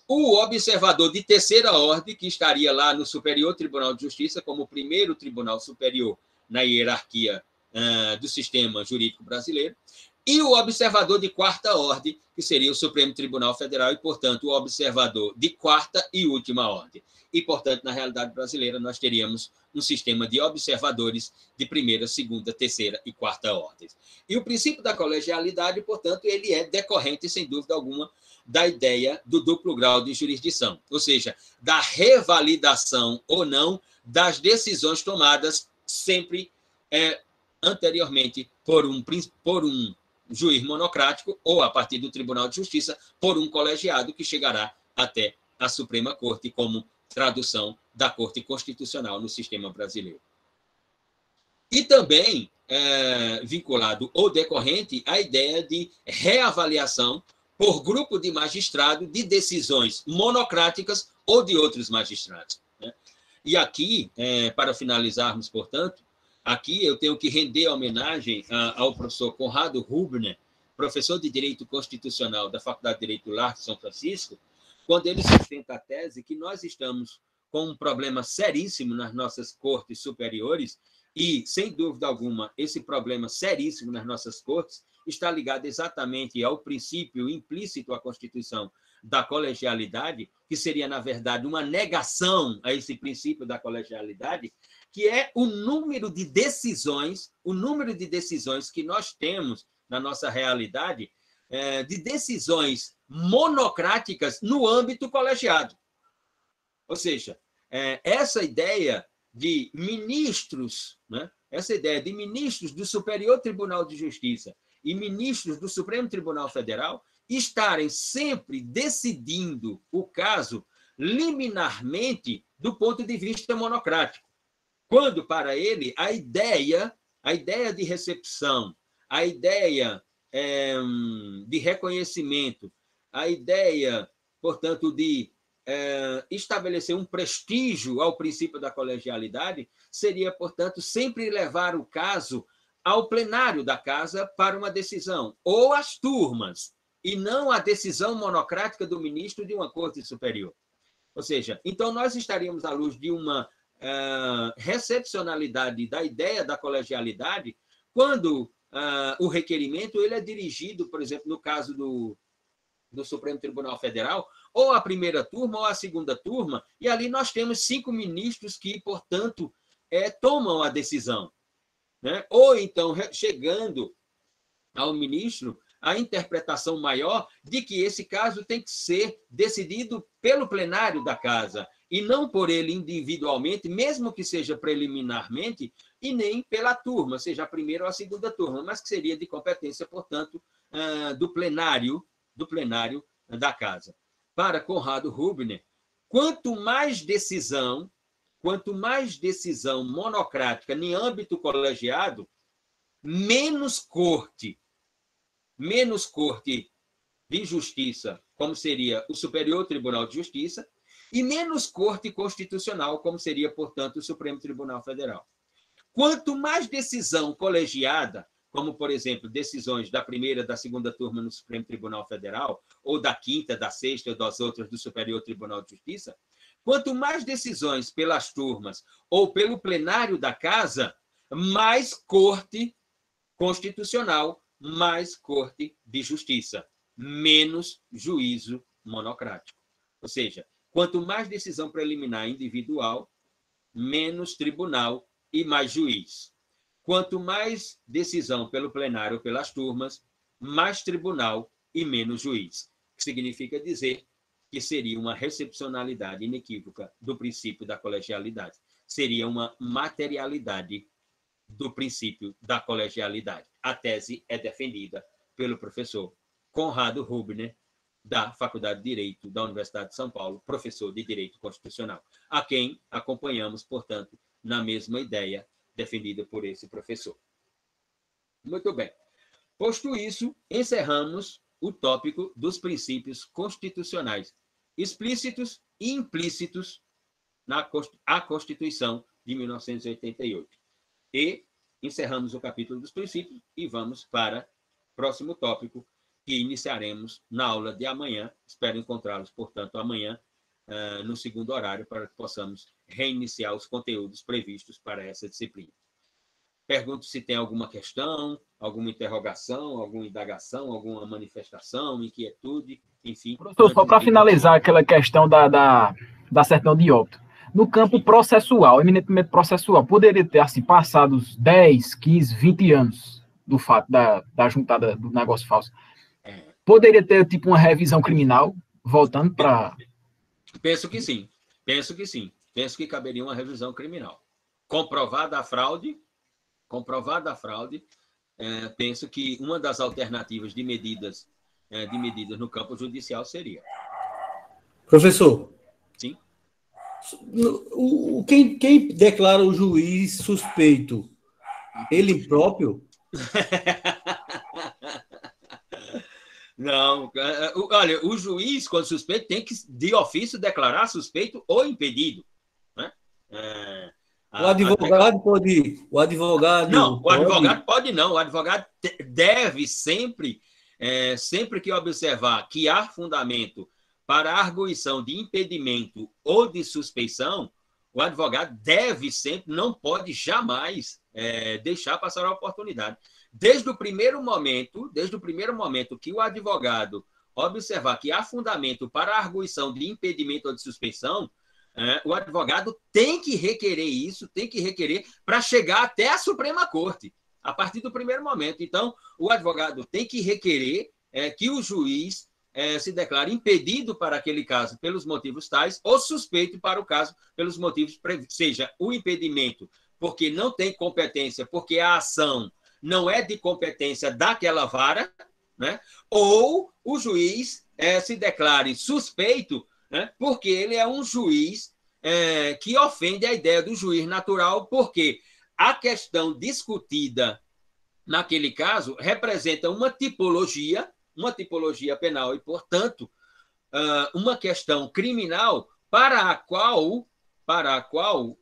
o observador de terceira ordem, que estaria lá no Superior Tribunal de Justiça, como o primeiro tribunal superior na hierarquia do sistema jurídico brasileiro, e o observador de quarta ordem, que seria o Supremo Tribunal Federal, e, portanto, o observador de quarta e última ordem. E, portanto, na realidade brasileira, nós teríamos um sistema de observadores de primeira, segunda, terceira e quarta ordens. E o princípio da colegialidade, portanto, ele é decorrente, sem dúvida alguma, da ideia do duplo grau de jurisdição, ou seja, da revalidação ou não das decisões tomadas sempre anteriormente por um juiz monocrático ou, a partir do Tribunal de Justiça, por um colegiado que chegará até a Suprema Corte como tradução da Corte Constitucional no sistema brasileiro. E também vinculado ou decorrente à ideia de reavaliação por grupo de magistrado de decisões monocráticas ou de outros magistrados, né? E aqui, para finalizarmos, portanto, aqui eu tenho que render homenagem ao professor Conrado Rubner, professor de Direito Constitucional da Faculdade de Direito Largo de São Francisco, quando ele sustenta a tese que nós estamos com um problema seríssimo nas nossas cortes superiores e, sem dúvida alguma, esse problema seríssimo nas nossas cortes está ligado exatamente ao princípio implícito à Constituição da colegialidade, que seria, na verdade, uma negação a esse princípio da colegialidade, que é o número de decisões que nós temos na nossa realidade, de decisões monocráticas no âmbito colegiado. Ou seja, essa ideia de ministros, né? Essa ideia de ministros do Superior Tribunal de Justiça e ministros do Supremo Tribunal Federal estarem sempre decidindo o caso liminarmente do ponto de vista monocrático, quando, para ele, a ideia de recepção, a ideia de reconhecimento, a ideia, portanto, de estabelecer um prestígio ao princípio da colegialidade seria, portanto, sempre levar o caso ao plenário da casa para uma decisão, ou às turmas, e não a decisão monocrática do ministro de uma corte superior. Ou seja, então nós estaríamos à luz de uma recepcionalidade da ideia da colegialidade quando o requerimento ele é dirigido, por exemplo, no caso do Supremo Tribunal Federal, ou à primeira turma ou à segunda turma, e ali nós temos 5 ministros que, portanto, tomam a decisão, né? Ou então, chegando ao ministro a interpretação maior de que esse caso tem que ser decidido pelo plenário da casa, e não por ele individualmente, mesmo que seja preliminarmente, e nem pela turma, seja a primeira ou a segunda turma, mas que seria de competência, portanto, do plenário da casa. Para Conrado Rubner, quanto mais decisão monocrática em âmbito colegiado, menos corte de justiça, como seria o Superior Tribunal de Justiça, e menos corte constitucional, como seria, portanto, o Supremo Tribunal Federal. Quanto mais decisão colegiada, como, por exemplo, decisões da primeira e da segunda turma no Supremo Tribunal Federal, ou da quinta, da sexta ou das outras do Superior Tribunal de Justiça, Quanto mais decisões pelas turmas ou pelo plenário da casa, mais corte constitucional, mais corte de justiça, menos juízo monocrático. Ou seja, quanto mais decisão preliminar individual, menos tribunal e mais juiz. Quanto mais decisão pelo plenário ou pelas turmas, mais tribunal e menos juiz. Que significa dizer que seria uma recepcionalidade inequívoca do princípio da colegialidade. Seria uma materialidade do princípio da colegialidade. A tese é defendida pelo professor Conrado Rubner, da Faculdade de Direito da Universidade de São Paulo, professor de Direito Constitucional, a quem acompanhamos, portanto, na mesma ideia defendida por esse professor. Muito bem. Posto isso, encerramos o tópico dos princípios constitucionais, explícitos e implícitos na Constituição de 1988. E encerramos o capítulo dos princípios e vamos para o próximo tópico, que iniciaremos na aula de amanhã. Espero encontrá-los, portanto, amanhã, no segundo horário, para que possamos reiniciar os conteúdos previstos para essa disciplina. Pergunto se tem alguma questão, alguma interrogação, alguma indagação, alguma manifestação, inquietude, enfim. Professor, só para finalizar aquela questão da certidão de óbito. No campo processual, eminentemente processual, poderia ter, assim, passados 10, 15, 20 anos do fato da juntada do negócio falso. Poderia ter, tipo, uma revisão criminal, voltando para... Penso que sim. Penso que caberia uma revisão criminal. Comprovada a fraude, penso que uma das alternativas de medidas no campo judicial seria. Professor. Sim. Quem declara o juiz suspeito? Ele próprio? Não, olha, o juiz, quando suspeito, tem que, de ofício, declarar suspeito ou impedido. Né? O advogado pode... O advogado pode não. O advogado deve sempre que observar que há fundamento para a arguição de impedimento ou de suspeição, o advogado deve sempre, não pode jamais deixar passar a oportunidade. Desde o primeiro momento que o advogado observar que há fundamento para a arguição de impedimento ou de suspeição, o advogado tem que requerer isso, para chegar até a Suprema Corte, a partir do primeiro momento. Então, o advogado tem que requerer que o juiz se declare impedido para aquele caso pelos motivos tais, ou suspeito para o caso pelos motivos previstos, seja o impedimento porque não tem competência, porque a ação não é de competência daquela vara, né? Ou o juiz se declare suspeito, né? Porque ele é um juiz que ofende a ideia do juiz natural, porque a questão discutida naquele caso representa uma tipologia penal e, portanto, uma questão criminal para a qual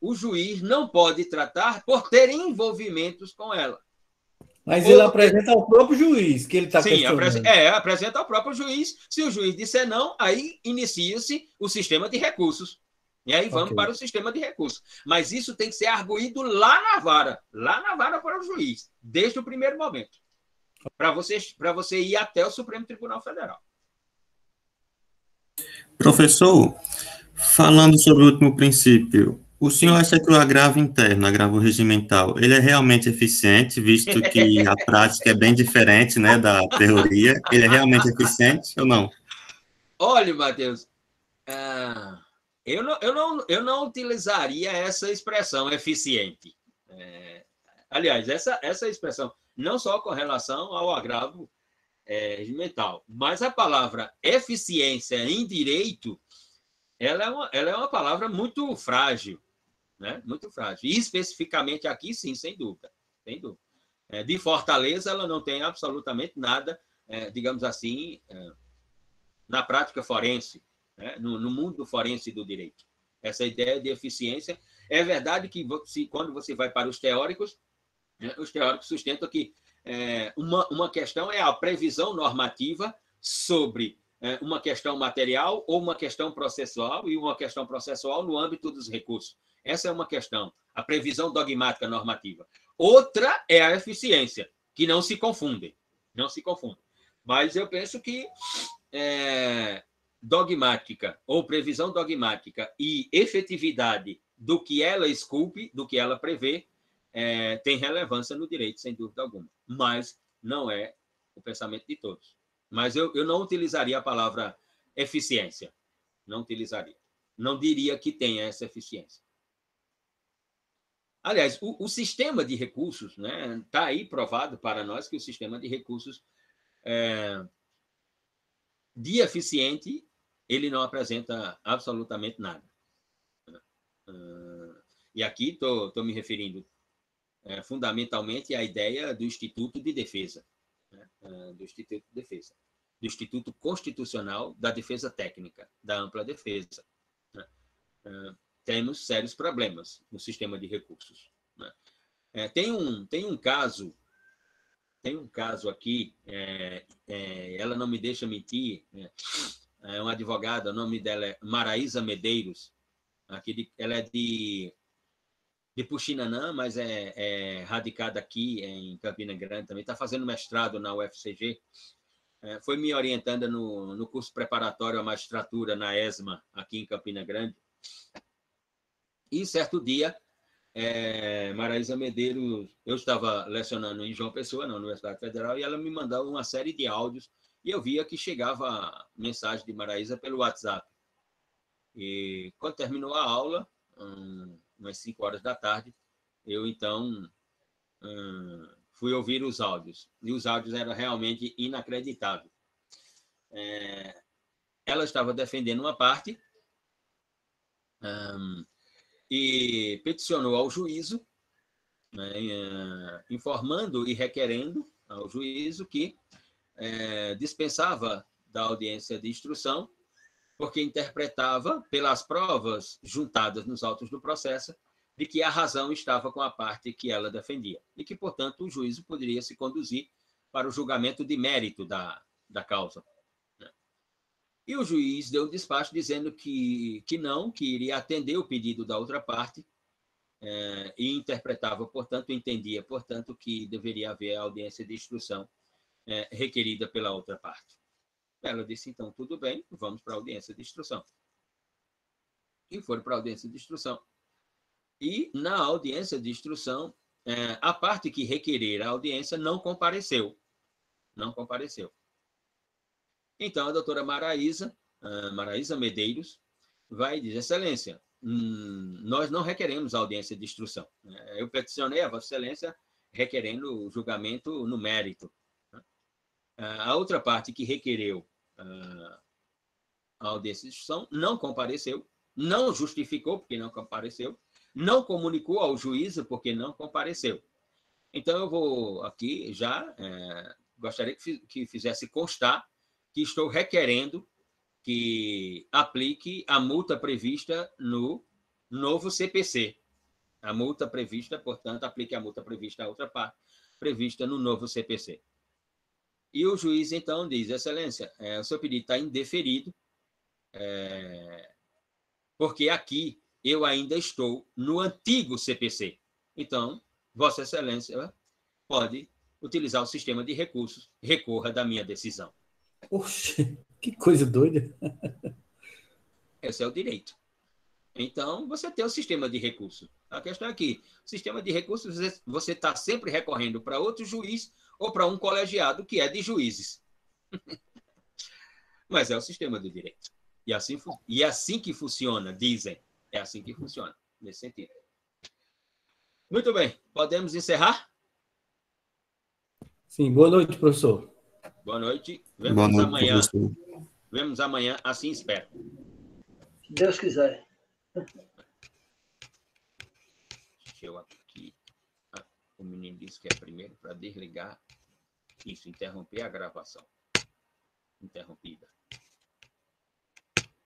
o juiz não pode tratar por ter envolvimentos com ela. Mas ele apresenta ao próprio juiz que ele está questionando. Sim, apresenta ao próprio juiz. Se o juiz disser não, aí inicia-se o sistema de recursos. E aí vamos para o sistema de recursos. Mas isso tem que ser arguído lá na vara para o juiz, desde o primeiro momento, para você ir até o Supremo Tribunal Federal. Professor, falando sobre o último princípio, o senhor acha que o agravo interno, agravo regimental, ele é realmente eficiente, visto que a prática é bem diferente, né, da teoria? Ele é realmente eficiente ou não? Olha, Matheus, eu não utilizaria essa expressão eficiente. Aliás, essa expressão, não só com relação ao agravo regimental, mas a palavra eficiência em direito, ela é uma palavra muito frágil, né? Muito frágil. E especificamente aqui, sim, sem dúvida. De Fortaleza, ela não tem absolutamente nada, digamos assim, na prática forense, né? No mundo forense do direito. Essa ideia de eficiência, é verdade que quando você vai para os teóricos sustentam que uma questão é a previsão normativa sobre uma questão material ou uma questão processual, e uma questão processual no âmbito dos recursos. Essa é uma questão, a previsão dogmática normativa. Outra é a eficiência, que não se confundem. Não se confundem. Mas eu penso que dogmática, ou previsão dogmática e efetividade do que ela esculpe, do que ela prevê, tem relevância no direito, sem dúvida alguma. Mas não é o pensamento de todos. Mas eu não utilizaria a palavra eficiência. Não utilizaria. Não diria que tenha essa eficiência. Aliás, o sistema de recursos, né, está aí provado para nós que o sistema de recursos de eficiente, ele não apresenta absolutamente nada. E aqui estou me referindo fundamentalmente à ideia do Instituto de Defesa, né, do Instituto de Defesa, do Instituto Constitucional da Defesa Técnica, da Ampla Defesa. Né? Temos sérios problemas no sistema de recursos. Né? Tem um caso aqui, ela não me deixa mentir, é uma advogada, o nome dela é Maraísa Medeiros, ela é de Puxinanã, mas é radicada aqui em Campina Grande também, está fazendo mestrado na UFCG, foi me orientando no curso preparatório à magistratura na ESMA, aqui em Campina Grande. E certo dia, Maraísa Medeiros, eu estava lecionando em João Pessoa, na Universidade Federal, e ela me mandava uma série de áudios, e eu via que chegava mensagem de Maraísa pelo WhatsApp. E quando terminou a aula, umas 5 horas da tarde, eu então fui ouvir os áudios. E os áudios eram realmente inacreditáveis. Ela estava defendendo uma parte e peticionou ao juízo, né, informando e requerendo ao juízo que dispensava da audiência de instrução, porque interpretava, pelas provas juntadas nos autos do processo, de que a razão estava com a parte que ela defendia, e que, portanto, o juízo poderia se conduzir para o julgamento de mérito da causa. E o juiz deu um despacho dizendo que não, que iria atender o pedido da outra parte, e interpretava, portanto, entendia, portanto, que deveria haver a audiência de instrução requerida pela outra parte. Ela disse, então, tudo bem, vamos para a audiência de instrução. E foram para a audiência de instrução. E, na audiência de instrução, a parte que requerer a audiência não compareceu. Não compareceu. Então, a doutora Maraísa Medeiros, vai dizer, excelência, nós não requeremos a audiência de instrução. Eu peticionei a Vossa Excelência requerendo o julgamento no mérito. A outra parte que requereu a audiência de instrução não compareceu, não justificou porque não compareceu, não comunicou ao juízo porque não compareceu. Então, eu vou aqui já, gostaria que fizesse constar que estou requerendo que aplique a multa prevista no novo CPC. A multa prevista, portanto, aplique a multa prevista à outra parte, prevista no novo CPC. E o juiz, então, diz, excelência, o seu pedido está indeferido, porque aqui eu ainda estou no antigo CPC. Então, Vossa Excelência pode utilizar o sistema de recursos, recorra da minha decisão. Oxe, que coisa doida. Esse é o direito. Então, você tem o sistema de recursos. A questão é que o sistema de recursos, você está sempre recorrendo para outro juiz ou para um colegiado que é de juízes. Mas é o sistema do direito. E assim que funciona, dizem. É assim que funciona, nesse sentido. Muito bem. Podemos encerrar? Sim, boa noite, professor. Boa noite. Boa noite, amanhã. professor. Vemos amanhã, assim espero. Se Deus quiser. Deixa eu aqui. O menino disse que é primeiro para desligar. Isso, interromper a gravação. Interrompida.